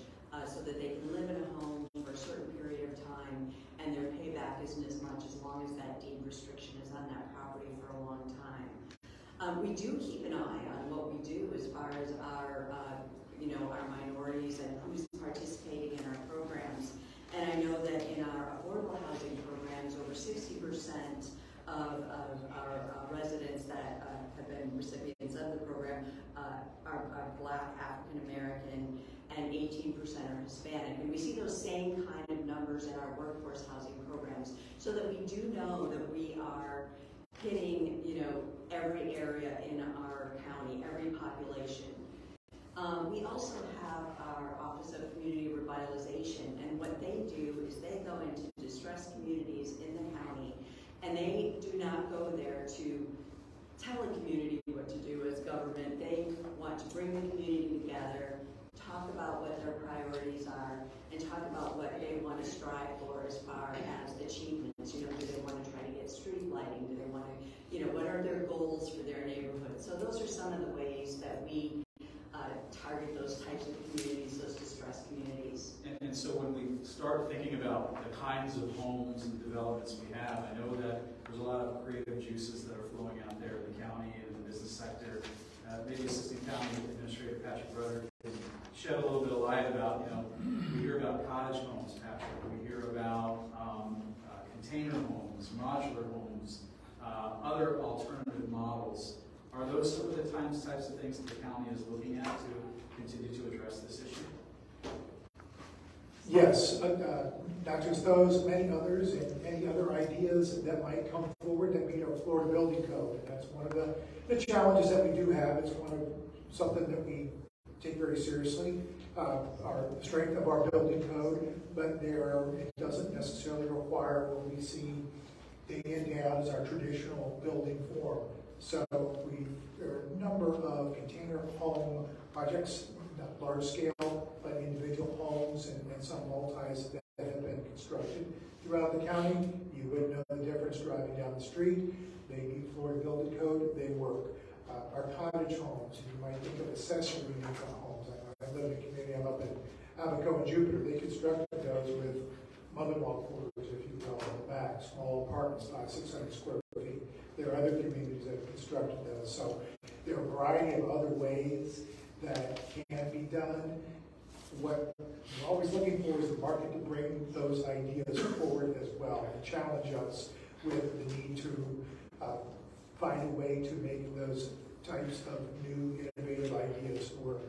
so that they can live in a home for a certain period of time, and their payback isn't as much as long as that deed restriction is on that property for a long time. We do keep an eye on what we do as far as our, our minorities and who's participating in our programs. And I know that in our affordable housing programs, over 60% of our residents that have been recipients of the program are Black, African American, and 18% are Hispanic. And we see those same kind of numbers in our workforce housing programs, so that we do know that we are hitting, every area in our county, every population. We also have our Office of Community Revitalization, and what they do is they go into distressed communities in the county, and they do not go there to tell a community what to do as government. They want to bring the community together, talk about what their priorities are, and talk about what they want to strive for as far as achievements. Do they want to try to get street lighting? Do they want to, what are their goals for their neighborhood? So those are some of the ways that we target those types of communities, those distressed communities. And so when we start thinking about the kinds of homes and developments we have, I know that there's a lot of creative juices that are flowing out there in the county and in the business sector. Maybe Assistant County Administrator Patrick Rudder can shed a little bit of light about, we hear about cottage homes, Patrick. We hear about container homes, modular homes, other alternative models. Are those some of the types of things that the county is looking at to continue to address this issue? Yes, not just those, many others, and any other ideas that might come forward that meet our Florida Building Code. And that's one of the challenges that we do have. It's something that we take very seriously, our strength of our building code, but it doesn't necessarily require what we see day in, day out as our traditional building form. So there are a number of container home projects, not large scale, but individual homes and some multis that have been constructed throughout the county. You would know the difference driving down the street. They meet Florida Building Code, they work. Our cottage homes, you might think of accessory income homes. I live in a community, I'm up in Abaco and Jupiter. They constructed those with mother-in-law quarters, if you will, in the back, small apartments, 500-600 square feet. There are other communities that have constructed those. So there are a variety of other ways that can be done. What we're always looking for is the market to bring those ideas forward as well and challenge us with the need to find a way to make those types of new innovative ideas work.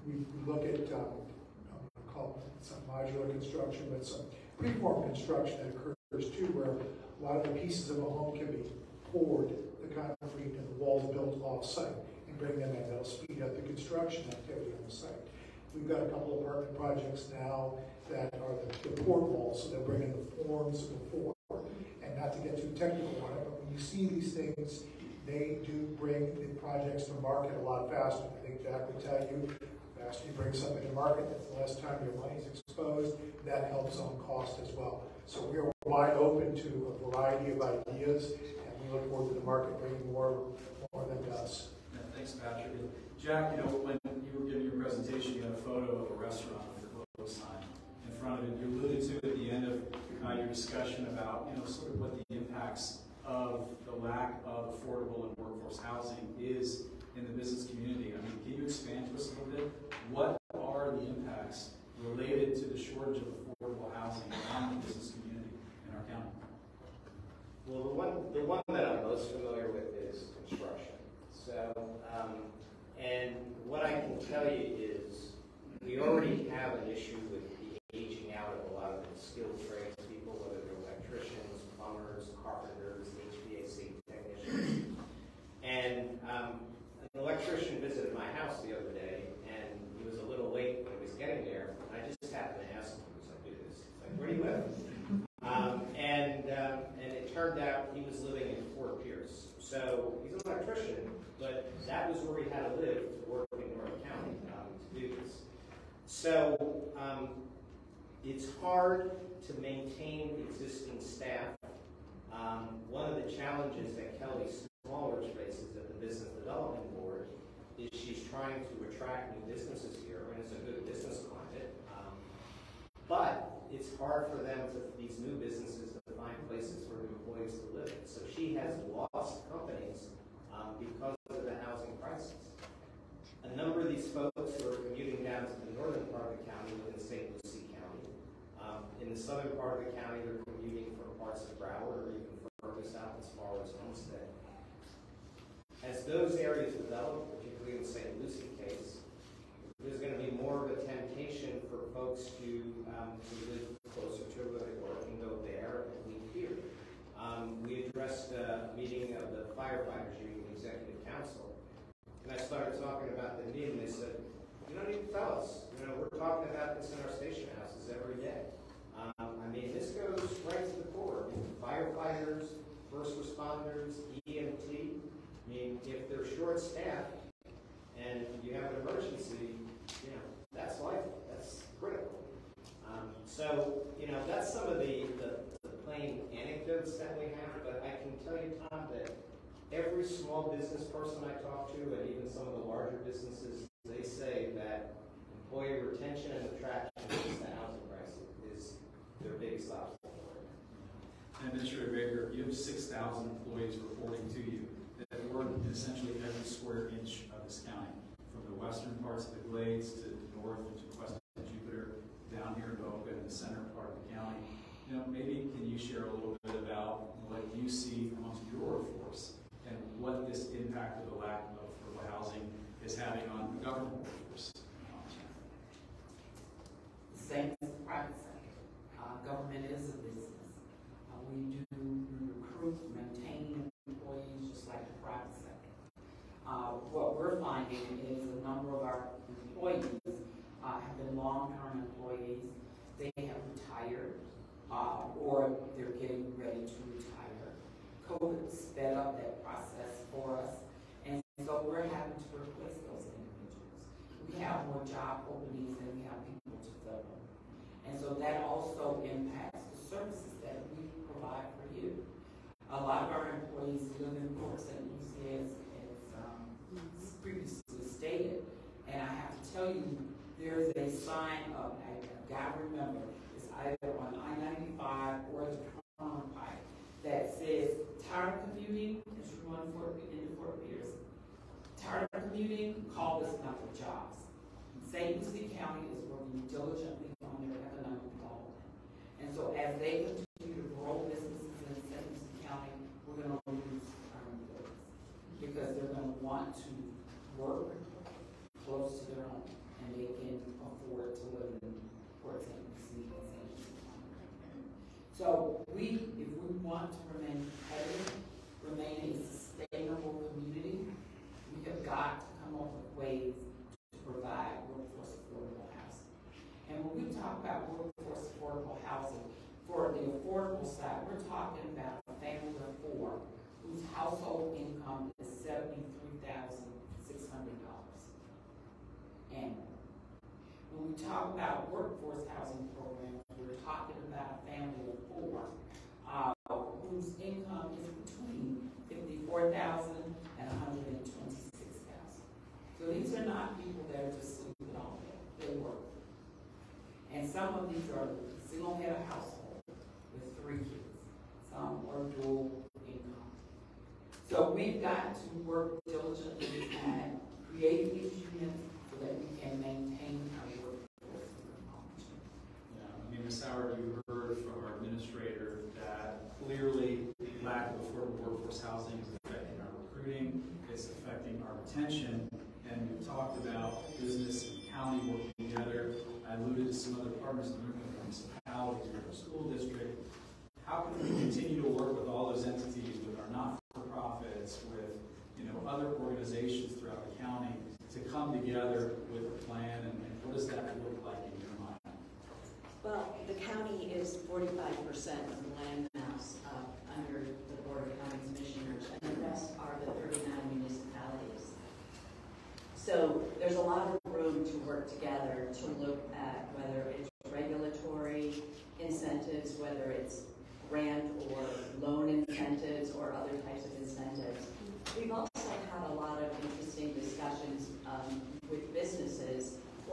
We look at call it some modular construction, but some preform construction that occurs too, where a lot of the pieces of a home can be poured, the concrete and the walls built off-site, and bring them in. That'll speed up the construction activity on the site. We've got a couple of apartment projects now that are the port walls, so they'll bring in the forms before. And not to get too technical on it, but when you see these things, they do bring the projects to market a lot faster. I think Jack would tell you, the faster you bring something to market, that's the less time your money's exposed. That helps on cost as well. So we are wide open to a variety of ideas, and we look forward to the market bringing more than us. Yeah, thanks, Patrick. Jack, when you were giving your presentation, you had a photo of a restaurant with a close sign in front of it. You alluded to at the end of your discussion about, sort of what the impacts of the lack of affordable and workforce housing is in the business community. I mean, can you expand to us a little bit? What are the impacts related to the shortage of affordable housing on the business community in our county? Well, the one that I'm most familiar with is construction. So, and what I can tell you is we already have an issue with the aging out of a lot of the skilled trades people, whether they're electricians, plumbers, carpenters, HVAC technicians. And an electrician visited my house the other day, and he was a little late when he was getting there. And I just happened to ask him, he was like, "Dude, it's like, where do you live?" And it turned out he was living in Fort Pierce. So he's an electrician, but that was where he had to live to work in North County to do this. So it's hard to maintain existing staff. One of the challenges that Kelly Smallers faces at the Business Development Board is she's trying to attract new businesses here, and it's a good business climate. But it's hard for them, these new businesses, to find places for employees to live. So she has lost companies because of the housing crisis. A number of these folks who are commuting down to the northern part of the county live in St. Lucie County. In the southern part of the county, they're commuting from parts of Broward or even further south as far as Homestead. As those areas develop, particularly in the St. Lucie case, there's going to be more of a temptation for folks to live closer to where they work and go there and leave here. We addressed a meeting of the firefighters union executive council, and I started talking about the need, and they said, "You don't need to tell us. We're talking about this in our station houses every day." This goes right to the core. Firefighters, first responders, EMT. If they're short-staffed and you have an emergency, that's life. That's critical. That's some of the plain anecdotes that we have. But I can tell you, Tom, that every small business person I talk to, and even some of the larger businesses, they say that employee retention and attraction against the housing crisis is their biggest obstacle. Administrator Baker, you have 6,000 employees reporting to you that work in essentially every square inch of this county, from the western parts of the Glades to north into western Jupiter, down here in Boca in the center part of the county. Maybe can you share a little bit about what you see amongst your workforce and what this impact of the lack of affordable housing is having on the government workforce? The same as the private sector. Government is a business. We recruit, maintain employees just like the private sector. What we're finding is a number of our employees have been long-term employees. They have retired or they're getting ready to retire. COVID sped up that process for us, and so we're having to replace those individuals. We have more job openings than we have people to fill them. And so that also impacts the services that we provide for you. A lot of our employees live in Port St. Lucie, as previously stated, and I have to tell you, there's a sign up, I've got to remember, it's either on I-95 or the Turnpike that says, "Tired of commuting?" As you run into Fort Pierce. "Tired of commuting? Call this number, jobs." St. Lucie County is working diligently on their economic development. And so as they continue to grow businesses in St. Lucie County, we're going to lose our employees because they're going to want to work close to their home and they can afford to live in Port St. Lucie and St. Lucie County. So if we want to remain competitive, remain a sustainable community, we have got to come up with ways to provide workforce affordable housing. And when we talk about workforce affordable housing, for the affordable side, we're talking about a family of four whose household income is $73,600 annually. When we talk about workforce housing programs, we're talking about a family of four whose income is between $54,000 and $126,000. So these are not people that are just sleeping all day. They work. And some of these are single-head households with 3 kids. Some are dual income. So we've got to work diligently at creating these units so that we can maintain our workforce. Ms. Howard, you heard from our administrator that clearly lack of affordable workforce housing is affecting our recruiting, it's affecting our retention, and we've talked about business and county working together. I alluded to some other partners in the room, municipalities, our school district. How can we continue to work with all those entities, with our not-for-profits, with other organizations throughout the county to come together with a plan, and what does that look like in your mind? Well, the county is 45% of the land mass under the Board of County Commissioners, and the rest are the 39 municipalities. So there's a lot of room to work together to look at whether it's regulatory incentives, whether it's grant or loan incentives or other types of incentives. We've also had a lot of interesting discussions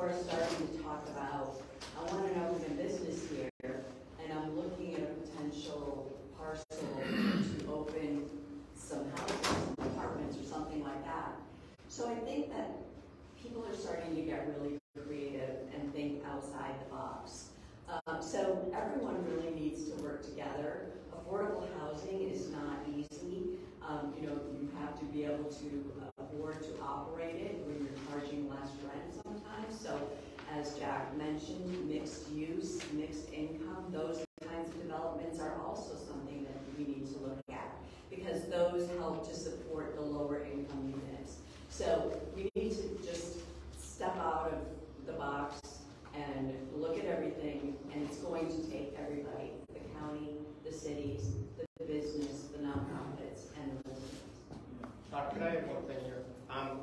are starting to talk about, I want to open a business here, and I'm looking at a potential parcel to open some houses, some apartments, or something like that. So I think that people are starting to get really creative and think outside the box. So everyone really needs to work together. Affordable housing is not easy. You have to be able to afford to operate it when you're charging less rent sometimes. So as Jack mentioned, mixed use, mixed income, those kinds of developments are also something that we need to look at because those help to support the lower income units. So we need to just step out of the box and look at everything, and it's going to take everybody, the county, the cities, the business, the nonprofits, and the residents. Can I have one thing here?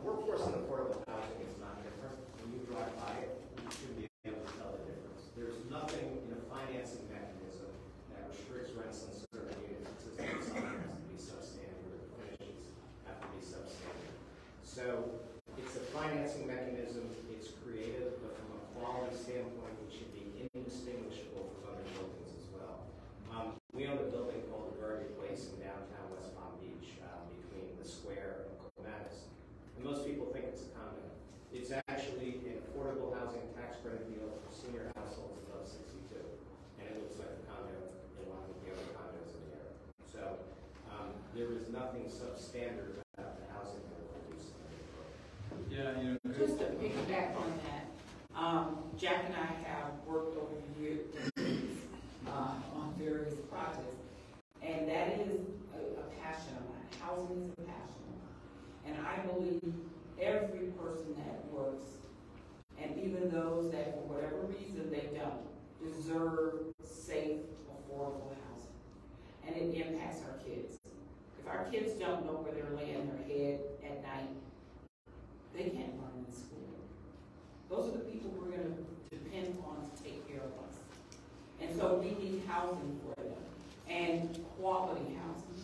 Workforce and affordable housing is not different. When you drive by it, you should be able to tell the difference. There's nothing in a financing mechanism that restricts rents on certain units. It says that something has to be substandard, or finishes have to be substandard. So it's a financing mechanism, it's creative, but from a quality standpoint, it should be indistinguishable from other buildings as well. We own a building called the Verdi Place in downtown West Palm Beach, between the square and Clematis. And most people think it's a condo. It's actually an affordable housing tax credit deal for senior households above 62. And it looks like a condo in one of the other condos in the area. So there is nothing substandard about the housing that we're producing. Yeah, Just to piggyback on that, Jack and I have worked over the years on various projects, and that is a passion of mine. Housing is a passion of mine. And I believe every person that works, and even those that for whatever reason they don't, deserve safe, affordable housing. And it impacts our kids. If our kids don't know where they're laying their head at night, they can't learn in school. Those are the people we're going to depend on to take care of us. And so we need housing for them, and quality housing.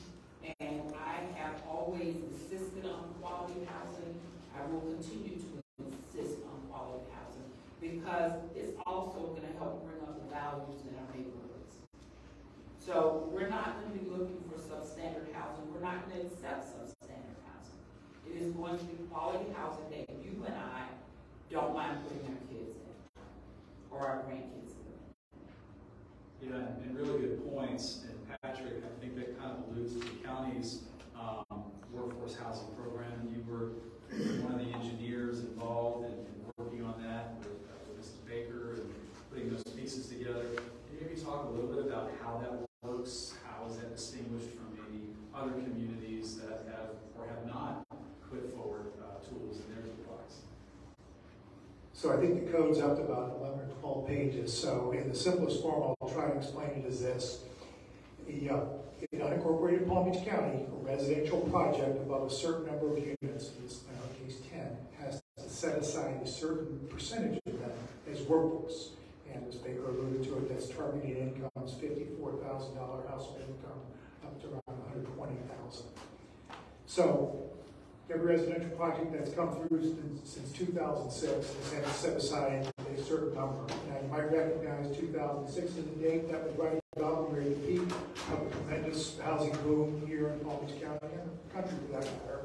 And I have always insisted on quality housing. I will continue to insist on quality housing because it's also going to help bring up the values in our neighborhoods. So we're not going to be looking for substandard housing. We're not going to accept substandard housing. It is going to be quality housing that you and I don't mind putting our kids in or our grandkids in. Yeah, and really good points. And Patrick, I think that kind of alludes to the county's workforce housing program. You were one of the engineers involved in working on that with Mrs. Baker and putting those pieces together. Can you maybe talk a little bit about how that works? How is that distinguished from maybe other communities that have or have not put forward tools in their toolbox? So I think the code's up to about 11 or 12 pages. So in the simplest form, I'll try to explain it as this. In unincorporated Palm Beach County, a residential project above a certain number of units, in our case 10, has to set aside a certain percentage of them as workforce. And as Baker alluded to it, that's targeted incomes, $54,000 household income up to around $120,000. So every residential project that's come through since 2006 has had to set aside a certain number. Now you might recognize 2006 as the date that was right about when we were at the peak of a tremendous housing boom here in Palm Beach County and the country for that matter.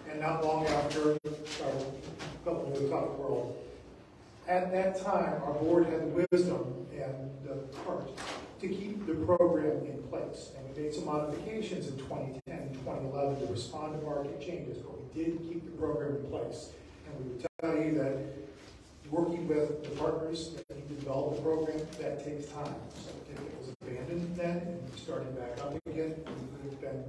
And not long after, our felt into a tough world. At that time, our board had the wisdom and the heart to keep the program in place. And we made some modifications in 2010 and 2011 to respond to market changes, but we did keep the program in place. And we would tell you that working with the partners that need to develop the program, that takes time. So if it was abandoned then and starting back up again, we would have been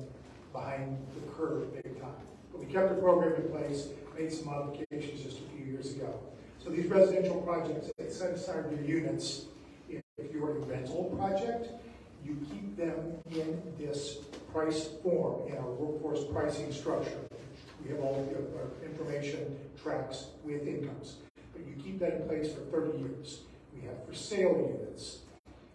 behind the curve big time. But we kept the program in place, made some modifications just a few years ago. So these residential projects, they set aside your units. If you're a rental project, you keep them in this price form in our workforce pricing structure. We have all of our information tracks with incomes. But you keep that in place for 30 years. We have for sale units.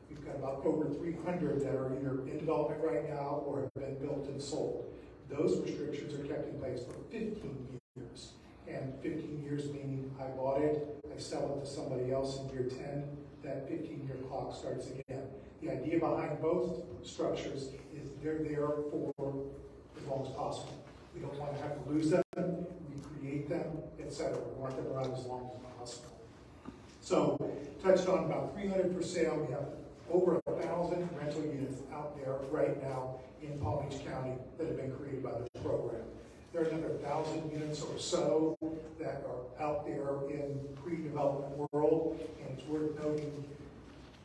We've got about over 300 that are either in development right now or have been built and sold. Those restrictions are kept in place for 15 years. And 15 years meaning I bought it, I sell it to somebody else in year 10, that 15-year clock starts again. The idea behind both structures is they're there for as long as possible. We don't want to have to lose them, recreate them, etc. We want them around as long as possible. So, touched on about 300 for sale. We have over 1,000 rental units out there right now in Palm Beach County that have been created by this program. There are another 1,000 units or so that are out there in pre-development world, and it's worth noting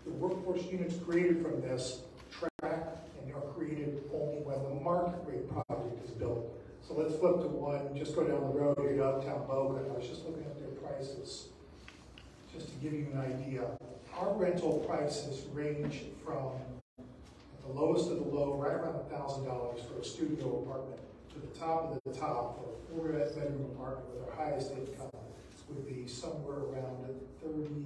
the workforce units created from this track, and are created only when the market rate project is built. So let's flip to one, just go down the road here to Uptown Boca. I was just looking at their prices, just to give you an idea. Our rental prices range from the lowest of the low, right around $1,000 for a studio apartment, to the top of the top for a 4-bedroom apartment with our highest income would be somewhere around $3,700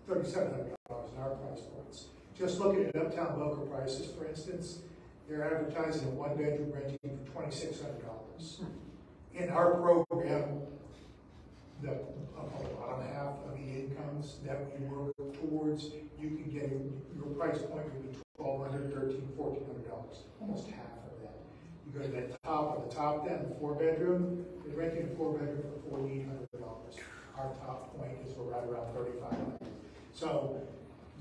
in our price points. Just looking at Uptown Boca prices, for instance, they're advertising a 1-bedroom renting for $2,600. In our program, the bottom half of the incomes that we work towards, you can get your price point would be $1,200, $1,300, $1,400, almost half of that. You go to that top of the top then, the 4-bedroom, you're renting a 4-bedroom for $4,800. Our top point is right around $3,500. So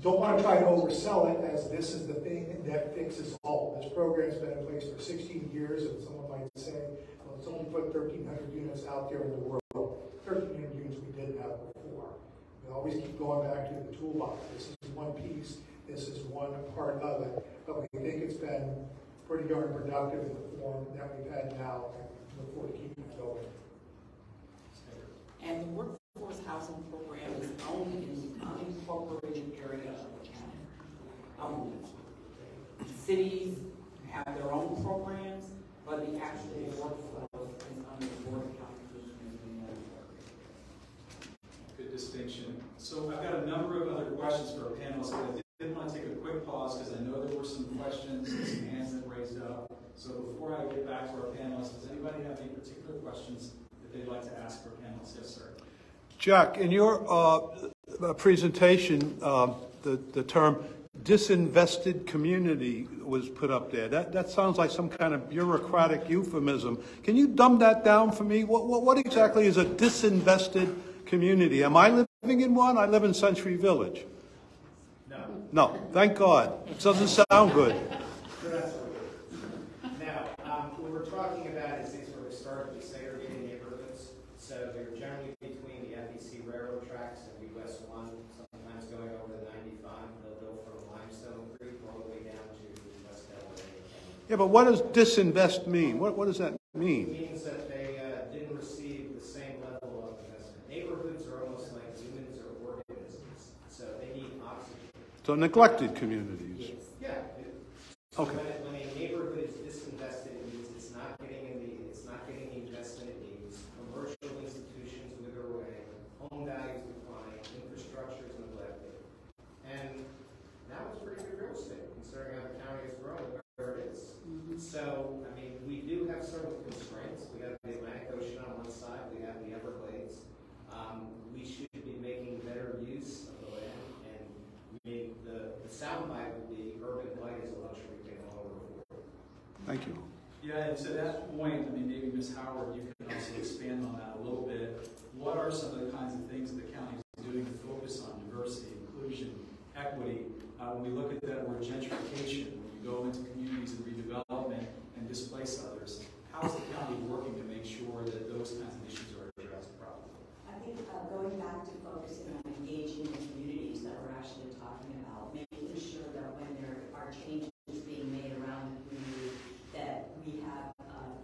don't want to try to oversell it as this is the thing that fixes all. This program's been in place for 16 years, and someone might say, well, it's only put 1,300 units out there in the world. 1,300 units we didn't have before. We always keep going back to the toolbox. This is one piece, this is one part of it, but we think it's been pretty darn productive in the form that we've had now, and look forward to keeping it going. And the workforce housing program is only in the unincorporated area of the county. Cities have their own programs, but the actual workforce is under the Board of County Commissioners. Good distinction. So I've got a number of other questions for our panelists, but I did want to take a quick pause because I know there were some questions and some hands that raised up. So before I get back to our panelists, does anybody have any particular questions that they'd like to ask our panelists? Yes, sir. Jack, in your presentation, the term disinvested community was put up there. That sounds like some kind of bureaucratic euphemism. Can you dumb that down for me? What exactly is a disinvested community? Am I living in one? I live in Century Village. No. No, thank God. It doesn't sound good. Now, what we're talking about is these were historically segregated neighborhoods. So they're generally between the FEC railroad tracks and US 1, sometimes going over the 95. They'll go from Limestone Creek all the way down to West LA. Yeah, but what does disinvest mean? What does that mean? It means that they didn't receive the same level of investment. Neighborhoods are almost like humans or organisms, so they need oxygen. So neglected communities. Yeah. So okay. When a neighborhood is disinvested, it means it's not getting the investment it needs. Commercial institutions wither away, home values decline, infrastructure is neglected, and now it's pretty good real estate considering how the county has grown where it is. So, I mean, we do have certain constraints. We have the Atlantic Ocean on one side, we have the Everglades. We should be making better use of the land, and the soundbite would be urban blight is a luxury we can all afford. Thank you. Yeah, and to that point, I mean, maybe Ms. Howard, you can also expand on that a little bit. What are some of the kinds of things that the county is doing to focus on diversity, inclusion, equity? When we look at that word gentrification, when you go into communities and redevelopment and displace others, how is the county working to make sure that those kinds of issues are addressed properly? I think going back to focusing on engaging the communities that we're actually talking about, making sure that when there are changes being made around the community, that we have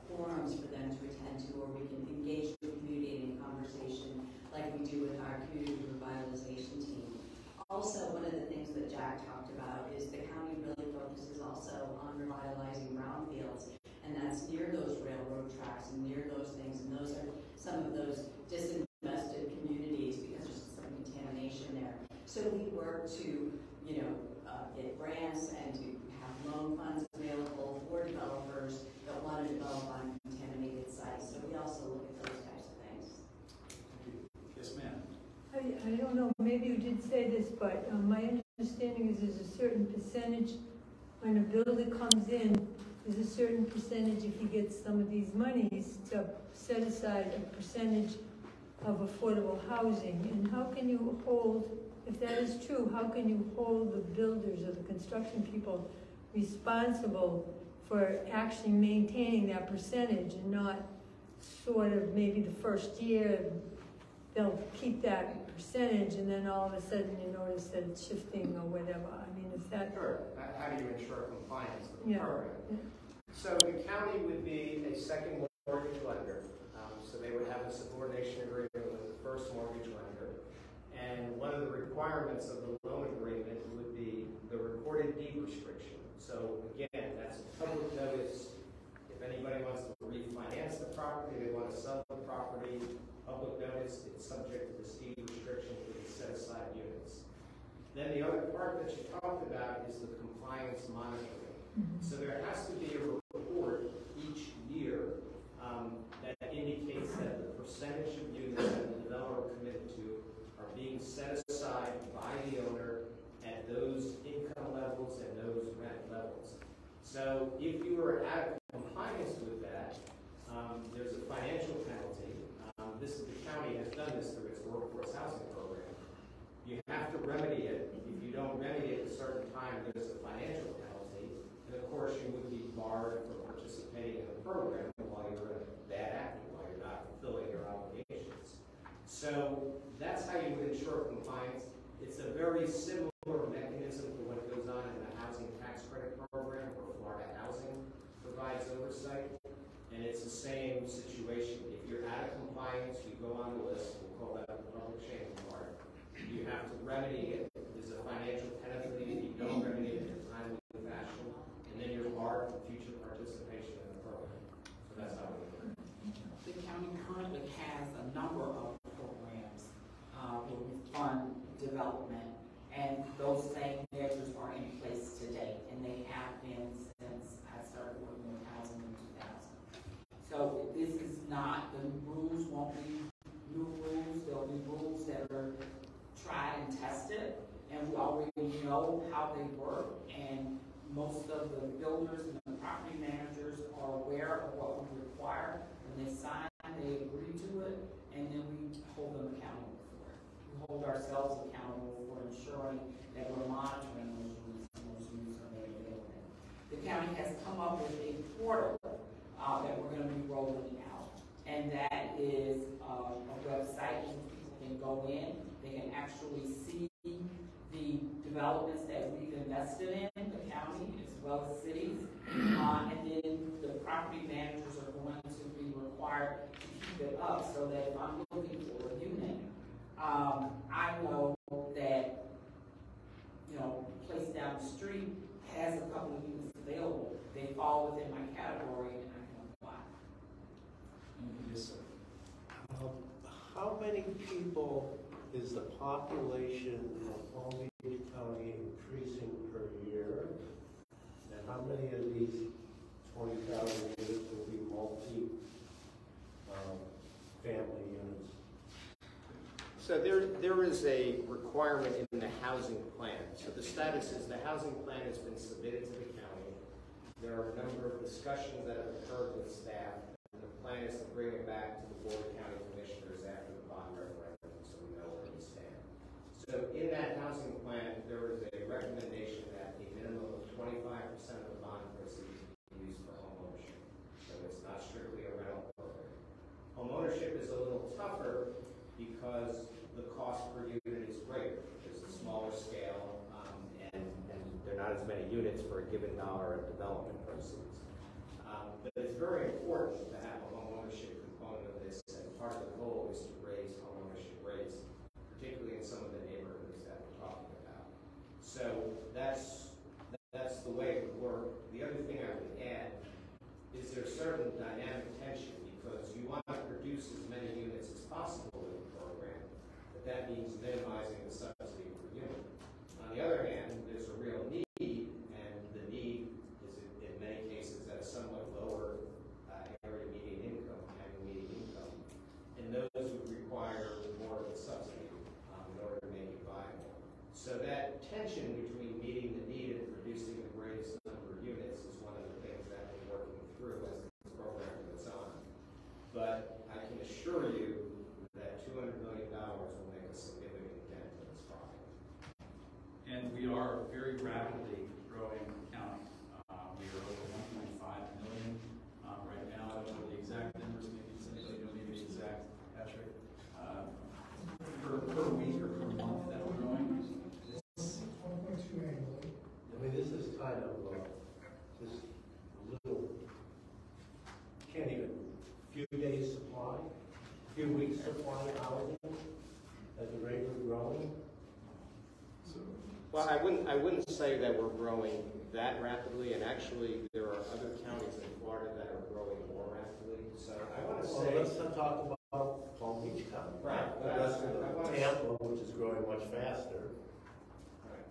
forums for them to attend to, or we can engage the community in conversation like we do with our community revitalization team. Also, one of the things that Jack talked about is the county really focuses also on revitalizing brownfields, and that's near those railroad tracks and near those things, and those are some of those disinvested communities because there's some contamination there. So we work to, get grants and to have loan funds available for developers that want to develop on contaminated sites. So we also look at those types of things. I don't know, maybe you did say this, but my understanding is there's a certain percentage when a builder comes in, there's a certain percentage if he gets some of these monies to set aside a percentage of affordable housing. And how can you hold, if that is true, how can you hold the builders or the construction people responsible for actually maintaining that percentage and not sort of maybe the first year they'll keep that percentage and then all of a sudden you notice that it's shifting or whatever? I mean, is that... Sure. How do you ensure compliance with the Yeah. program? Yeah. So the county would be a second mortgage lender. So they would have a subordination agreement with the first mortgage lender. And one of the requirements of the loan agreement would be the recorded deed restriction. So again, that's a public notice. If anybody wants to refinance the property, they want to sell the property, public notice, it's subject to the deed restriction for the set-aside units. Then the other part that you talked about is the compliance monitoring. So there has to be a report each year that indicates that the percentage of units that the developer committed to are being set aside by the owner at those income levels and those rent levels. So if you are out of compliance with that, there's a financial penalty. The county has done this through its workforce housing program. You have to remedy it. If you don't remedy it at a certain time, there's a financial penalty. And of course, you would be barred from participating in the program while you're in a bad actor, while you're not fulfilling your obligations. So that's how you would ensure compliance. It's a very similar mechanism to what goes on in the housing tax credit program where Florida Housing provides oversight. And it's the same situation. If you're out of compliance, you go on the list. We'll call that the public shaming part. You have to remedy it. There's a financial penalty if you don't remedy it in a timely fashion. And then you're barred from future participation in the program. So that's how we do it. The county currently has a number of programs where we fund development, and those same measures are in place today, and they have been since I started working with housing in 2000. So this is not, the rules won't be new rules, there'll be rules that are tried and tested, and we already know how they work, and most of the builders and the property managers are aware of what we require. When they sign, they agree to it, and then we hold them accountable for it. We hold ourselves accountable for ensuring that we're monitoring those rules and those rules are made available. The county has come up with a portal that we're going to be rolling out, and that is a website where people can go in, they can actually see the developments that we've invested in, the county as well as cities, and then the property managers are going to be required to keep it up so that if I'm looking for a unit, I know that, you know, place down the street has a couple of units available. They fall within my category and I can apply. Yes, sir. How many people is the population of Palm Beach County increasing per year? And how many of these 20,000 units will be multi-family units? So there is a requirement in the housing plan. So the status is the housing plan has been submitted to the county. There are a number of discussions that have occurred with staff, and the plan is to bring it back to the Board of County Commissioners after the bond referendum, so we know where we stand. So in that housing plan, there is a recommendation that a minimum of 25% of the bond proceeds be used for home ownership. So it's not strictly a rental program. Home ownership is a little tougher because the cost per unit is greater. There's a smaller scale, and there are not as many units for a given dollar of development proceeds. But it's very important to have a home ownership component of this, and part of the goal is to raise home ownership rates, particularly in some of the neighborhoods that we're talking about. So that's the way it would work. The other thing I would add is there's certain dynamic tension because you want to produce as many units as possible in the program, but that means minimizing the subsidy per unit. On the other hand, there's a real need, and the need is in many cases at a somewhat lower area median income, annual median income, and those would require more of a subsidy. very rapidly growing county. We are over 1.5 million right now. I don't know the exact numbers. Maybe somebody know the exact, Patrick, per week or per month that we're growing. It's 1.2 annually. I mean, this is kind of just a little, can't even, few days supply, few weeks supply of housing at the rate we're growing. Well, I wouldn't say that we're growing that rapidly, and actually there are other counties in Florida that are growing more rapidly. So I want to Well, say, let's not talk about Palm Beach County. Right. Let's Tampa, which is growing much faster. right.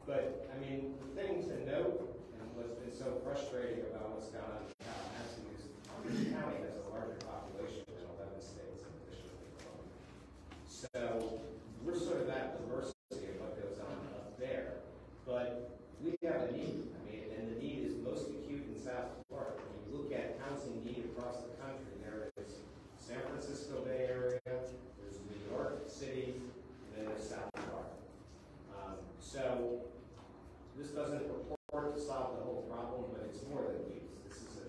But I mean, the thing to note, and what's been so frustrating about what's gone on in Tallahassee is Palm Beach County has a larger population than 11 states in the District of Columbia. So we're sort of at the mercy of what goes on up there. But we have a need. I mean, and the need is most acute in South Florida. When you look at housing need across the country, there is San Francisco Bay Area, there's New York City, and then there's South Florida. So this doesn't purport to solve the whole problem, but it's more than needs.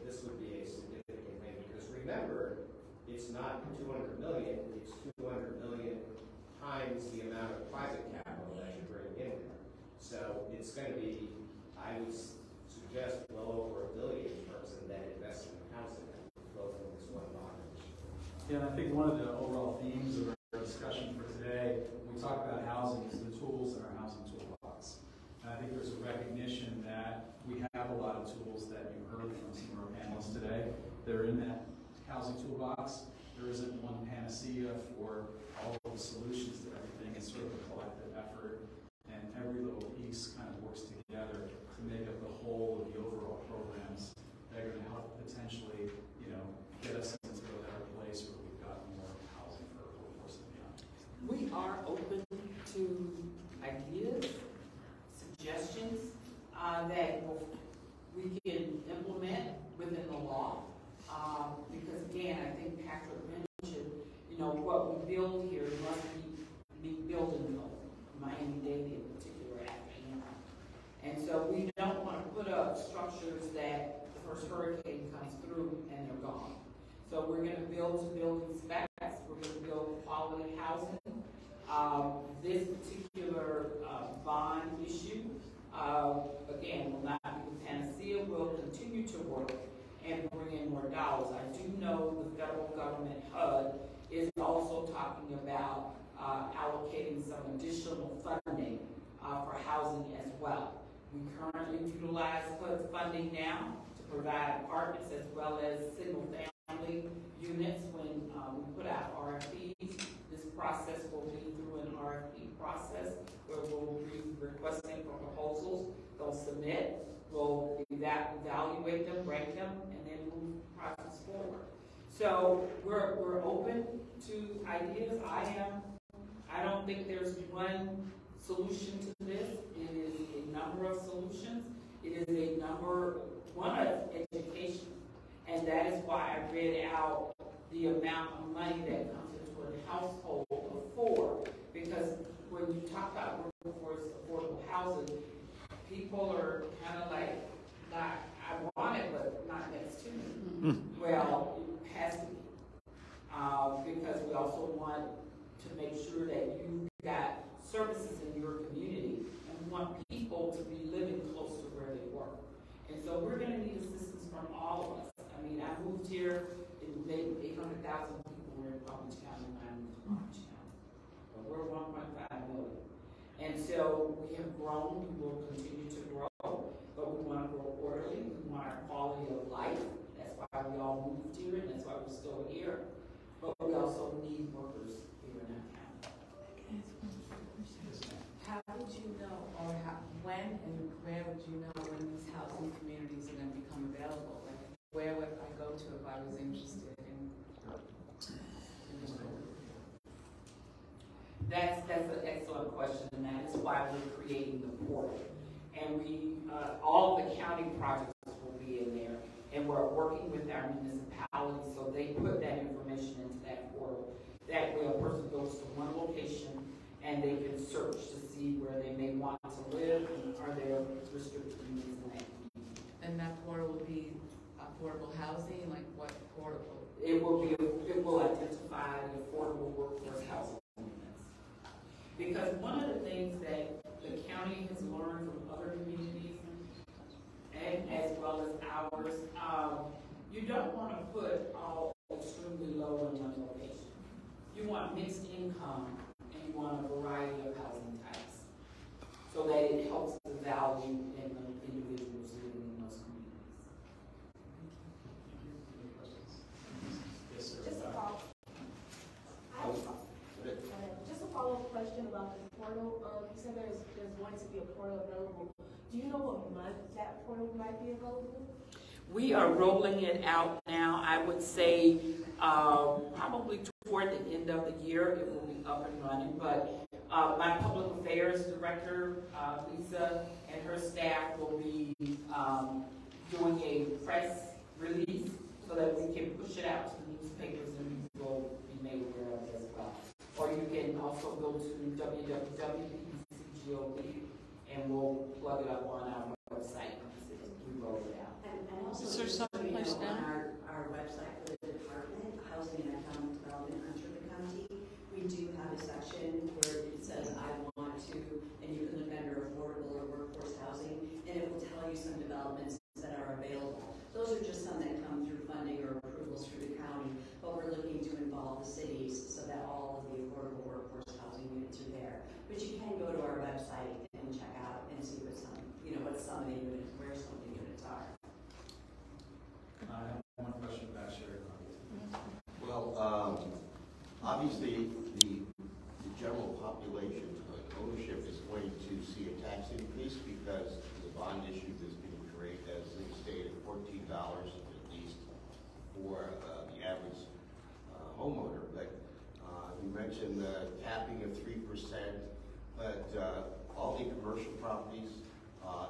This would be a significant thing because remember, it's not 200 million; it's 200 million times the amount of private capital that you bring in there. So it's going to be, I would suggest, well over $1 billion in terms of net investment in housing that would flow from this one bond issue. Yeah, and I think one of the overall themes of our discussion for today, when we talk about housing, is the tools in our housing toolbox. And I think there's a recognition that we have a lot of tools that you heard from some of our panelists today that are in that housing toolbox. There isn't one panacea for all of the solutions to everything. It's sort of a collective effort, and every little piece kind of works together to make up the whole of the overall programs that are going to help potentially, get us into a better place where we've got more housing for our workforce and beyond. We are open to ideas, suggestions that we can implement within the law. Because again, I think Patrick mentioned, what we build here must be built in the Miami-Dade in particular after Irma. And so we don't want to put up structures that the first hurricane comes through and they're gone. So we're going to build to building specs. We're going to build quality housing. This particular bond issue, again, will not be the panacea. We'll continue to work and bring in more dollars. I do know the federal government HUD is also talking about allocating some additional funding for housing as well. We currently utilize HUD funding now to provide apartments as well as single-family units when we put out RFPs. This process will be through an RFP process where we'll be requesting for proposals. They'll submit, we'll evaluate them, rank them, and then move the process forward. So we're open to ideas. I don't think there's one solution to this. It is a number of solutions. It is one of education. And that is why I read out the amount of money that comes into a household of 4. Because when you talk about workforce affordable housing, people are kind of like, I want it, but not next to me. Well, it has to be. Because we also want to make sure that you've got services in your community, and we want people to be living close to where they work. And so we're going to need assistance from all of us. I mean, I moved here, maybe 800,000 people were in Palm Beach County when I moved to Palm Beach County. But we're 1.5 million. And so we have grown, we will continue to grow, but we want to grow orderly, we want our quality of life. That's why we all moved here, and that's why we're still here. But we also need workers here in our county. How would you know, or when and where would you know when these housing communities are going to become available? Like, where would I go to if I was interested in? That's an excellent question, and that is why we're creating the portal. And all the county projects will be in there, and we're working with our municipalities so they put that information into that portal. That way a person goes to one location and they can search to see where they may want to live, and are restricted use land. And that portal will be affordable housing, like what portal? It will identify the affordable workforce housing units. Because one of the things that the county has learned from other communities, and as well as ours, you don't want to put all extremely low in one location. You want mixed income, and you want a variety of housing types, so that it helps the value in the individuals living in those communities. Yes, sir. Just a follow-up question about this portal. You said there's going to be a portal available. Do you know what month that portal might be available? We are rolling it out now. I would say probably toward the end of the year it will be up and running. But my public affairs director, Lisa, and her staff will be doing a press release so that we can push it out to the newspapers and you will be made aware of it as well. Or you can also go to www.pcgov and we'll plug it up on our website as we roll it out. And also, is there some place on down? our website for the Department of Housing and Economic Development under the county, we do have a section where it says I want to, and you can look under affordable or workforce housing, and it will tell you some developments that are available. Those are just some that come through funding or approvals through the county, but we're looking to involve the cities so that all of the affordable workforce housing units are there. But you can go to our website and check out and see what some, what some of the units, where some of the units are. I have one question back here. Well, obviously the general population ownership is going to see a tax increase because the bond issue is being created, as they stated, $14 at least for the average homeowner. But you mentioned the capping of 3%, but all the commercial properties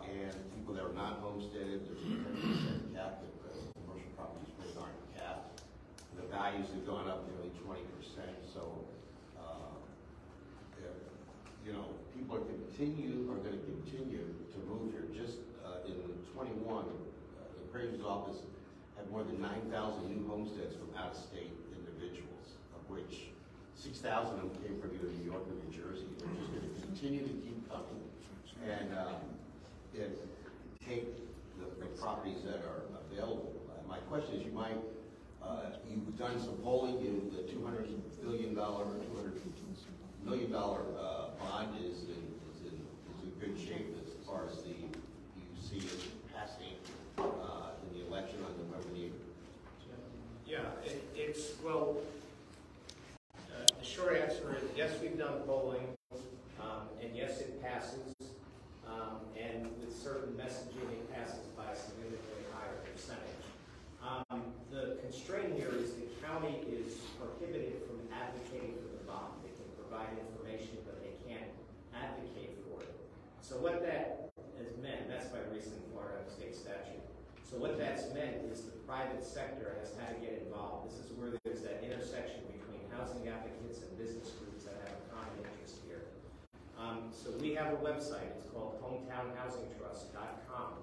and people that are not homesteaded, there's a 10% cap. Commercial properties really aren't capped. The values have gone up nearly 20%. So, people are going to continue to move here. Just in 21, the appraiser's office had more than 9,000 new homesteads from out-of-state individuals, of which 6,000 of them came from either New York or New Jersey. They're just going to continue to keep coming and take the properties that are available. My question is, you've done some polling. The $200 billion or $200 million bond is in good shape as far as you see it passing in the election on November the 8th. Yeah, the short answer is yes, we've done polling, and yes, it passes, and with certain messaging, it passes by a significantly higher percentage. The constraint here is the county is prohibited from advocating for the bond. They can provide information, but they can't advocate for it. So what that has meant, that's by recent Florida state statute. So what that's meant is the private sector has had to get involved. This is where there's that intersection between housing advocates and business groups that have a common interest here. So we have a website. It's called hometownhousingtrust.com.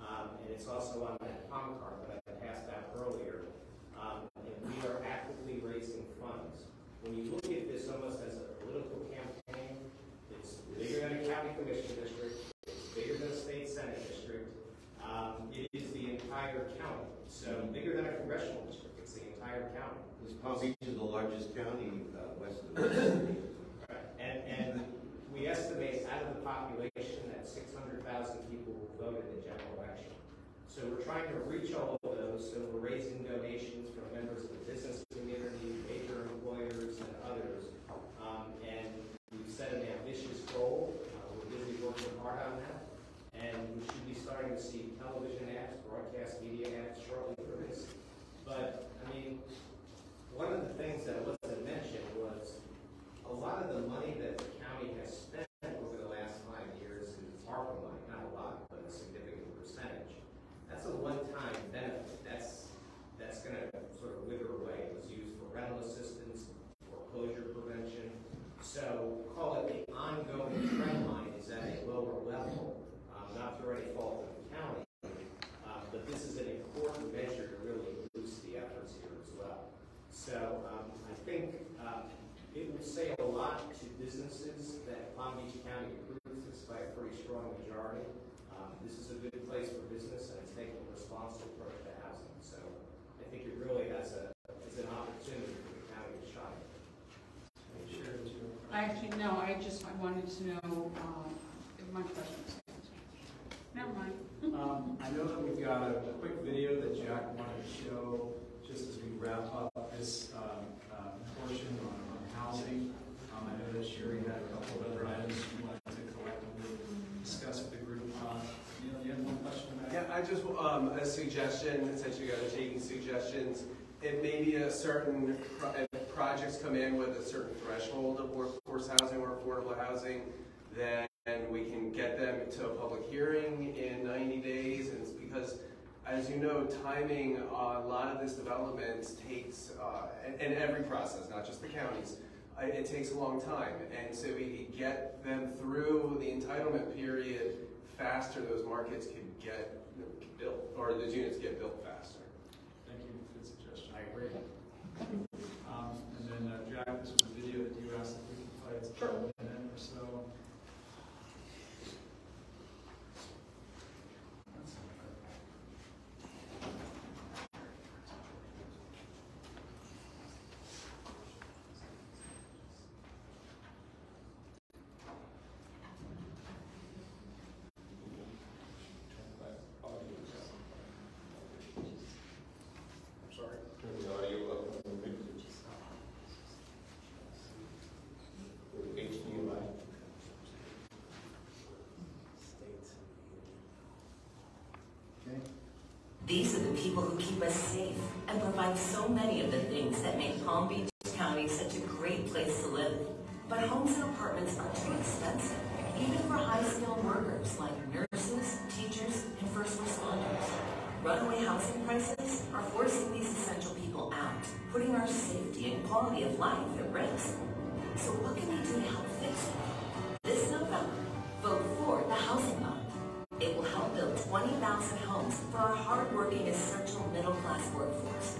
And it's also on that palm card that I passed out earlier. And we are actively raising funds. When you look at this almost as a political campaign, it's bigger than a county commission district, it's bigger than a state senate district. It is the entire county. So bigger than a congressional district, it's the entire county. Palm Beach is the largest county west of the Mississippi. Right. And we estimate out of the population that 600,000 people will vote in the general election. So we're trying to reach all of those, so we're raising donations from members of the business community, major employers, and others. And we've set an ambitious goal. We're busy working hard on that. And we should be starting to see television ads, broadcast media ads shortly for this. But, one of the things that wasn't mentioned was a lot of the money that the county has spent over the last 5 years is ARPA money. Not a lot, but a significant percentage. That's a one-time benefit lot to businesses that Palm Beach County approves this by a pretty strong majority. This is a good place for business, and it's taking a responsible approach to housing. So I think it really is an opportunity for the county to shine. Actually, no, I wanted to know if my question was answered. Never mind. I know that we've got a quick video that Jack wanted to show just as we wrap up this portion on housing. I know that Sherry had a couple of other items she wanted to collectively discuss with the group. Neil, you have one question about Yeah, I just, a suggestion, since you guys are taking suggestions, it may be a certain, if projects come in with a certain threshold of workforce housing or affordable housing, then we can get them to a public hearing in 90 days. And it's because, as you know, timing on a lot of this development takes, and every process, not just the counties, it takes a long time. And so we can get them through the entitlement period faster, those markets can get built, or those units get built faster. Thank you, good suggestion. I agree. And then Jack, this was a video that you asked if we could play. It's a minute or so. These are the people who keep us safe and provide so many of the things that make Palm Beach County such a great place to live. But homes and apartments are too expensive, even for high-skilled workers like nurses, teachers, and first responders. Runaway housing prices are forcing these essential people out, putting our safety and quality of life at risk. So what can we do to help fix it? This November, vote for the Housing Bond. It will help build 20,000 homes for our hard-working, essential middle-class workforce.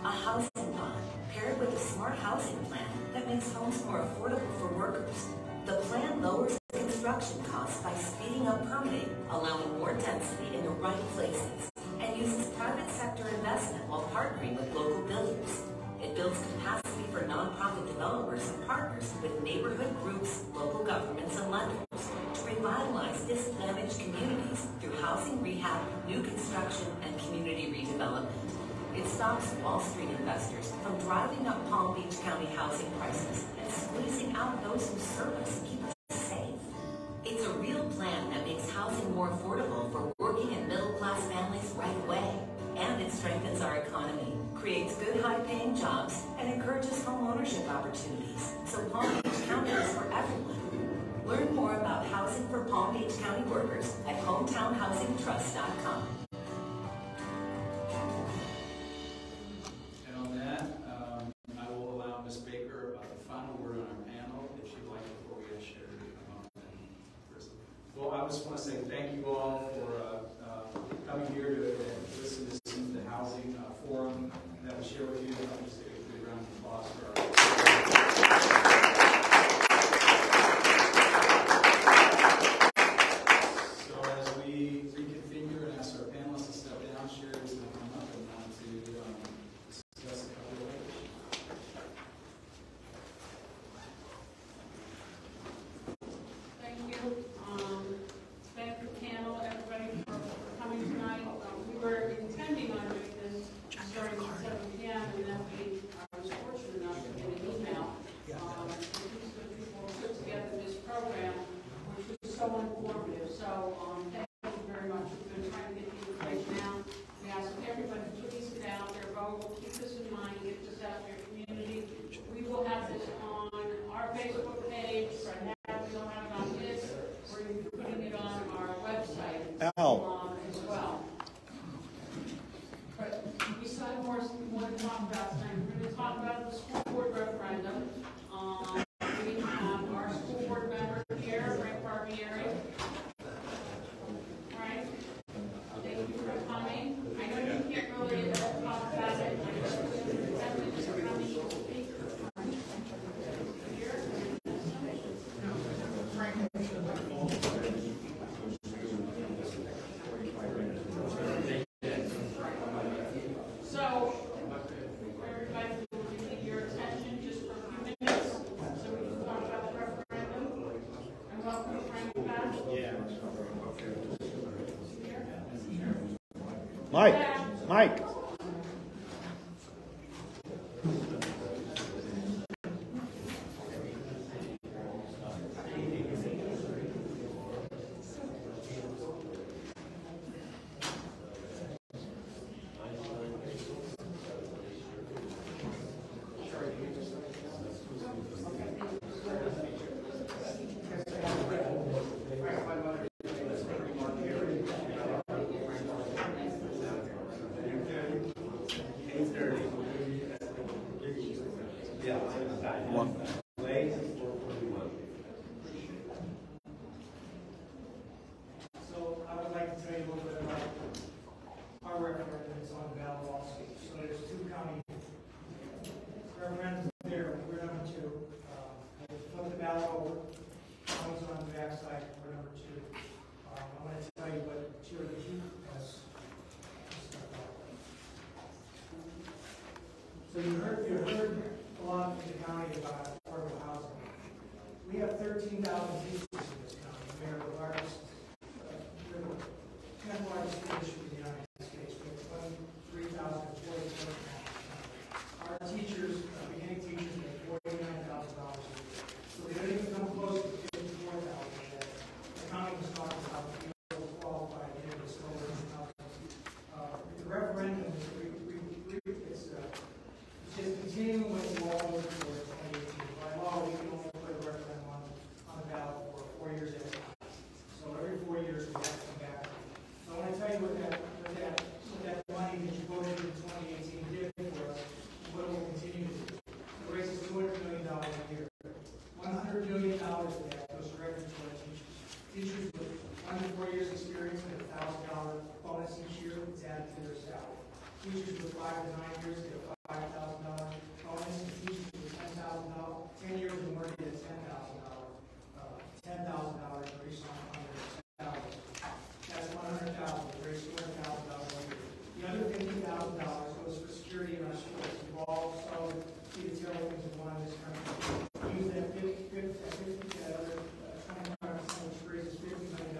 A housing bond paired with a smart housing plan that makes homes more affordable for workers. The plan lowers construction costs by speeding up permitting, allowing more density in the right places, and uses private sector investment while partnering with local builders. It builds capacity for nonprofit developers and partners with neighborhood groups, local governments, and lenders to revitalize disadvantaged communities through housing rehab, new construction, and community redevelopment. It stops Wall Street investors from driving up Palm Beach County housing prices and squeezing out those who serve us and keep us safe. It's a real plan that makes housing more affordable for working and middle-class families right away. And it strengthens our economy, creates good high-paying jobs, and encourages home ownership opportunities. So Palm Beach County is for everyone. Learn more about housing for Palm Beach County workers at hometownhousingtrust.com. And on that, I will allow Ms. Baker the final word on our panel, if she'd like, before we ask Sherry to come up and present. Well, I just want to say thank you all for coming here to listen to the housing forum that we share with you. I'll just take a good round of applause for our as well. But we still have more to talk about tonight. We're going to talk about the school board referendum. We have our school board member here, Frank Barbieri. Mike. So I would like to tell you a little bit about our referendum that's on the ballot also. So there's two county referendums there. We're number two. I flip the ballot over. County's on the backside. We're number two. I want to tell you what Chair Chief has. So you heard a lot from the county about affordable housing. We have 13,000 teachers in this county. We are the largest, we're the 10th largest school district in the United States. We have 23,000 employees working at this county. Our teachers, beginning teachers, make $49,000 a year. So they don't even come close to $54,000 a year. The county was talking about people qualified in this over the referendum. It's just continuing with the law for 2018. By law, we can only put a referendum on the ballot for 4 years at a time. So every 4 years, we have to come back. So I want to tell you what that money that you voted in 2018 did for us, what it will continue to do. It raises $200 million a year. $100 million of that goes directly to our teachers. Teachers with under 4 years experience get a $1,000 bonus each year. It's added to their salary. Teachers with 5 to 9 years get a $5,000 bonus, and teachers with 10 years or more get a $10,000 increase on their salary. That's $100,000, raise $200,000 a year. The other $50,000 goes for security in our schools. We've all saw the tailwinds of one in this country. Use that that other 25%, which raises $50 million.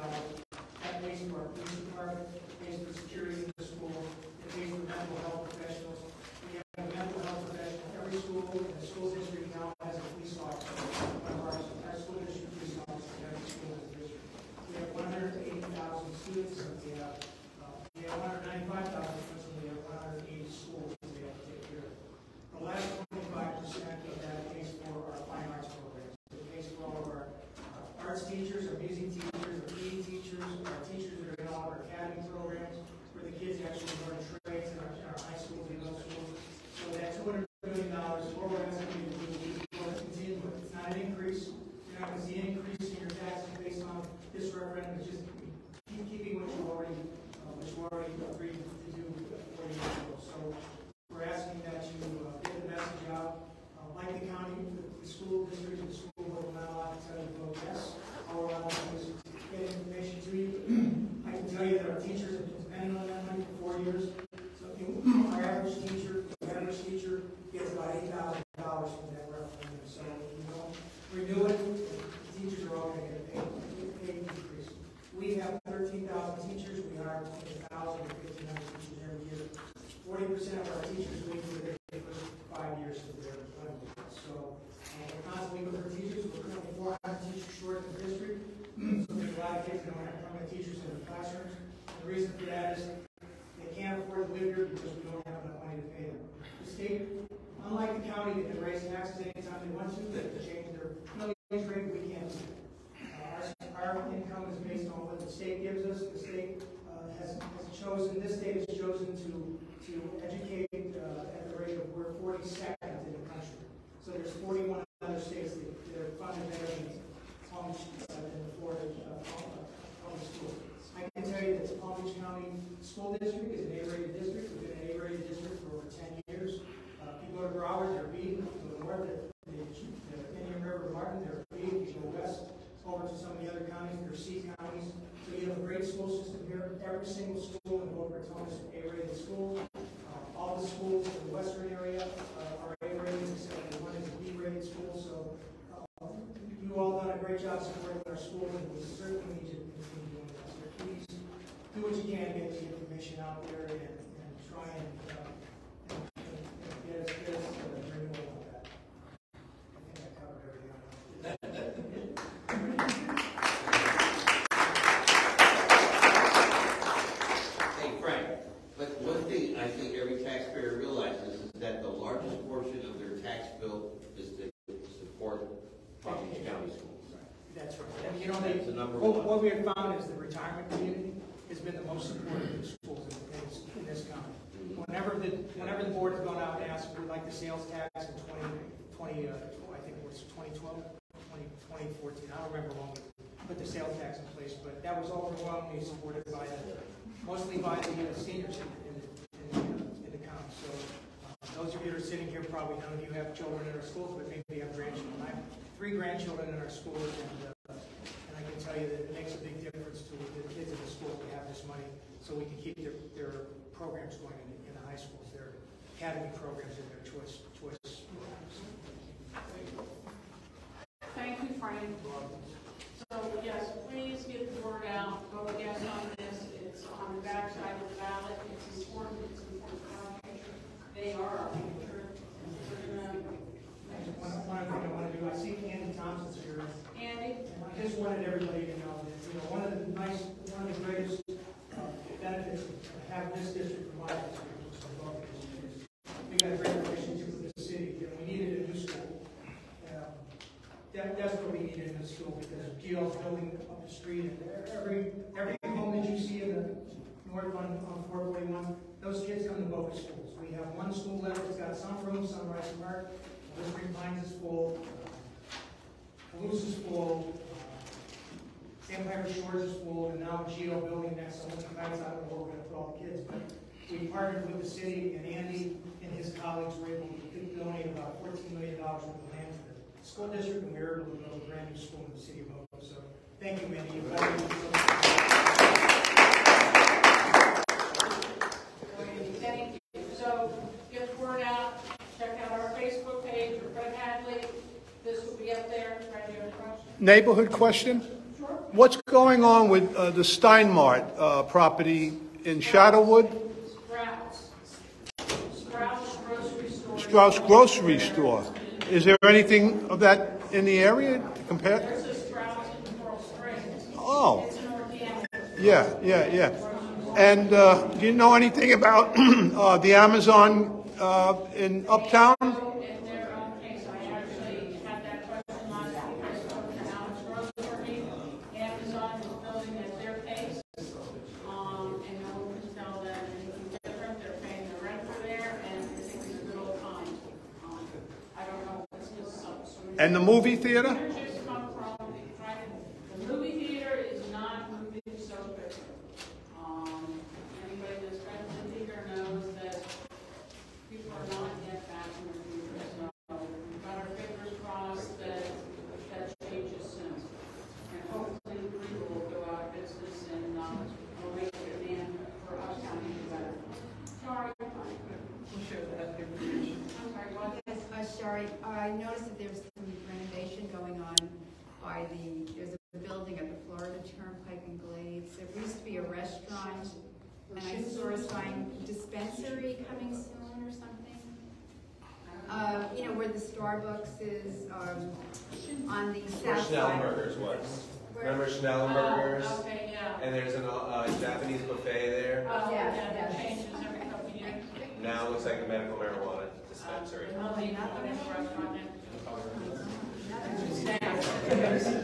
That pays for our police department, pays for security in the school, it pays for mental health professionals. We have a mental health professional. Every school in the school district now has a police officer. Our school district police officer in every school in the district. We have 180,000 students. We have 195,000 students, and we have 180 schools that we have to take care of. The last 25% of that pays for our fine arts programs. It pays for all of our arts teachers, our music teachers, our PE teachers, our teachers that are in all of our academy programs, where the kids actually learn trades in our high schools and middle schools. So that $200 million, what we're asking you to do, we're going to continue with. It's not an increase. You're not going to see an increase in your taxes based on this referendum. It's just keeping what you already agreed to do 4 years ago. So we're asking that you get the message out. Like the county, the school district, and the school board will not allow to tell you to vote yes. All we're allowed to do is get information to you. I can tell you that our teachers have been spending on that money for 4 years. So our average teacher gets about $8,000 from that referendum. So if you don't renew it, the teachers are all going to get a pay increase. We have 13,000 teachers. We hire 20,000 or 1,500 teachers every year. 40% of our teachers leave within the first 5 years of their employment. So we're constantly looking for teachers. We're currently 400 teachers short in the district. So there's a lot of kids that don't have permanent teachers in the classrooms. And the reason for that is they can't afford to live here because we don't have enough money to pay them. The state, unlike the county, they can raise taxes anytime they want to. They can change their millage rate. We can't do that. Our income is based on what the state gives us. The state has chosen, this state has chosen to educate at the rate of, we're 42nd in the country. So there's 41 other states that are funded better than the Florida public schools. I can tell you that the Palm Beach County School District is an A-rated district. We've been an A-rated district for over 10 years. If you go to Broward, they're B. If you go north, the Indian River Martin, they're B. If you go west, over to some of the other counties, they're C counties. So you have a great school system here. Every single school in Boca Raton is an A-rated school. All the schools in the western area are A-rated, except for one is a B-rated school. So you all done a great job supporting our schools, and we certainly need to continue doing that. So please do what you can to get the information out there and try and get us renewal on that. I think I covered everything on that. Hey, Frank, but one thing I think every taxpayer realizes is that the largest portion of their tax bill is to support Palm Beach County schools. That's right. And That's the number what we have found is the retirement community has been the most supportive of the schools in this county. Whenever the board has gone out and asked for like the sales tax in 2020, I think it was 2012, 2014, I don't remember when we put the sales tax in place, but that was overwhelmingly supported by mostly by the seniors in the county. So those of you that are sitting here, probably none of you have children in our schools, but maybe you have grandchildren. I have 3 grandchildren in our schools, and I can tell you that it makes a big difference to the kids in the schools to have this money so we can keep their programs going in the high schools, their academy programs and their choice programs. Thank you, Frank. So yes, please get the word out. Vote yes on this. It's on the back side of the ballot. It's important. It's important for our future. They are our future. One other thing I want to do, I see Andy Thompson's here. Andy? And I just wanted everybody to know that, one of the greatest benefits of having this district provide us is we got a great relationship with the city, and we needed a new school. That's what we needed in the school, because GL's building up the street, and every home that you see in the north on 441, those kids come to both schools. We have one school left that's got some room, Sunrise Park. Whispering Pines is full, Palouse is full, Sandpiper Shores is full, and now GL building next to Lincoln Heights. I don't know where we're going to put all the kids, but we partnered with the city, and Andy and his colleagues were able to donate about $14 million worth of land to the school district, and we were able to build a brand new school in the city of Oakland. So thank you, Andy. Thank you. So get the word out. Check out our Facebook page or Fred Hadley. This will be up there. Right here. Neighborhood question? Sure. What's going on with the Steinmart property in Shadowwood? Strauss Grocery Store. Strauss Grocery Store. Is there anything of that in the area to compare? There's a Strauss in Coral Springs. Oh. It's an organic. Yeah. And do you know anything about the Amazon in Uptown? In their own case, I actually had that question last week. I spoke to Alex Roseworthy. Amazon is building at their pace, and no one can tell them anything different. They're paying the rent for there, and it's a good old time. I don't know what's this. And the movie theater? The movie theater is not moving so quickly. Anybody that's been to the theater knows that people are not yet back in the theater. So we've got our fingers crossed that changes soon. And hopefully we will go out of business and will make the demand for us county to be better. Sorry. We'll share that information. I'm sorry, what? Yes, sorry. I noticed that there's some renovation going on by there's a building at the Florida Turnpike in Glades. There used to be a restaurant, and I saw a sign, dispensary coming soon or something. Where the Starbucks is on the Where south side. Schnellenberger's was. Remember Schnellenberger's? Okay, yeah. And there's a Japanese buffet there. Yeah, that changes every couple of years. Now it looks like a medical marijuana dispensary. Nothing in the restaurant.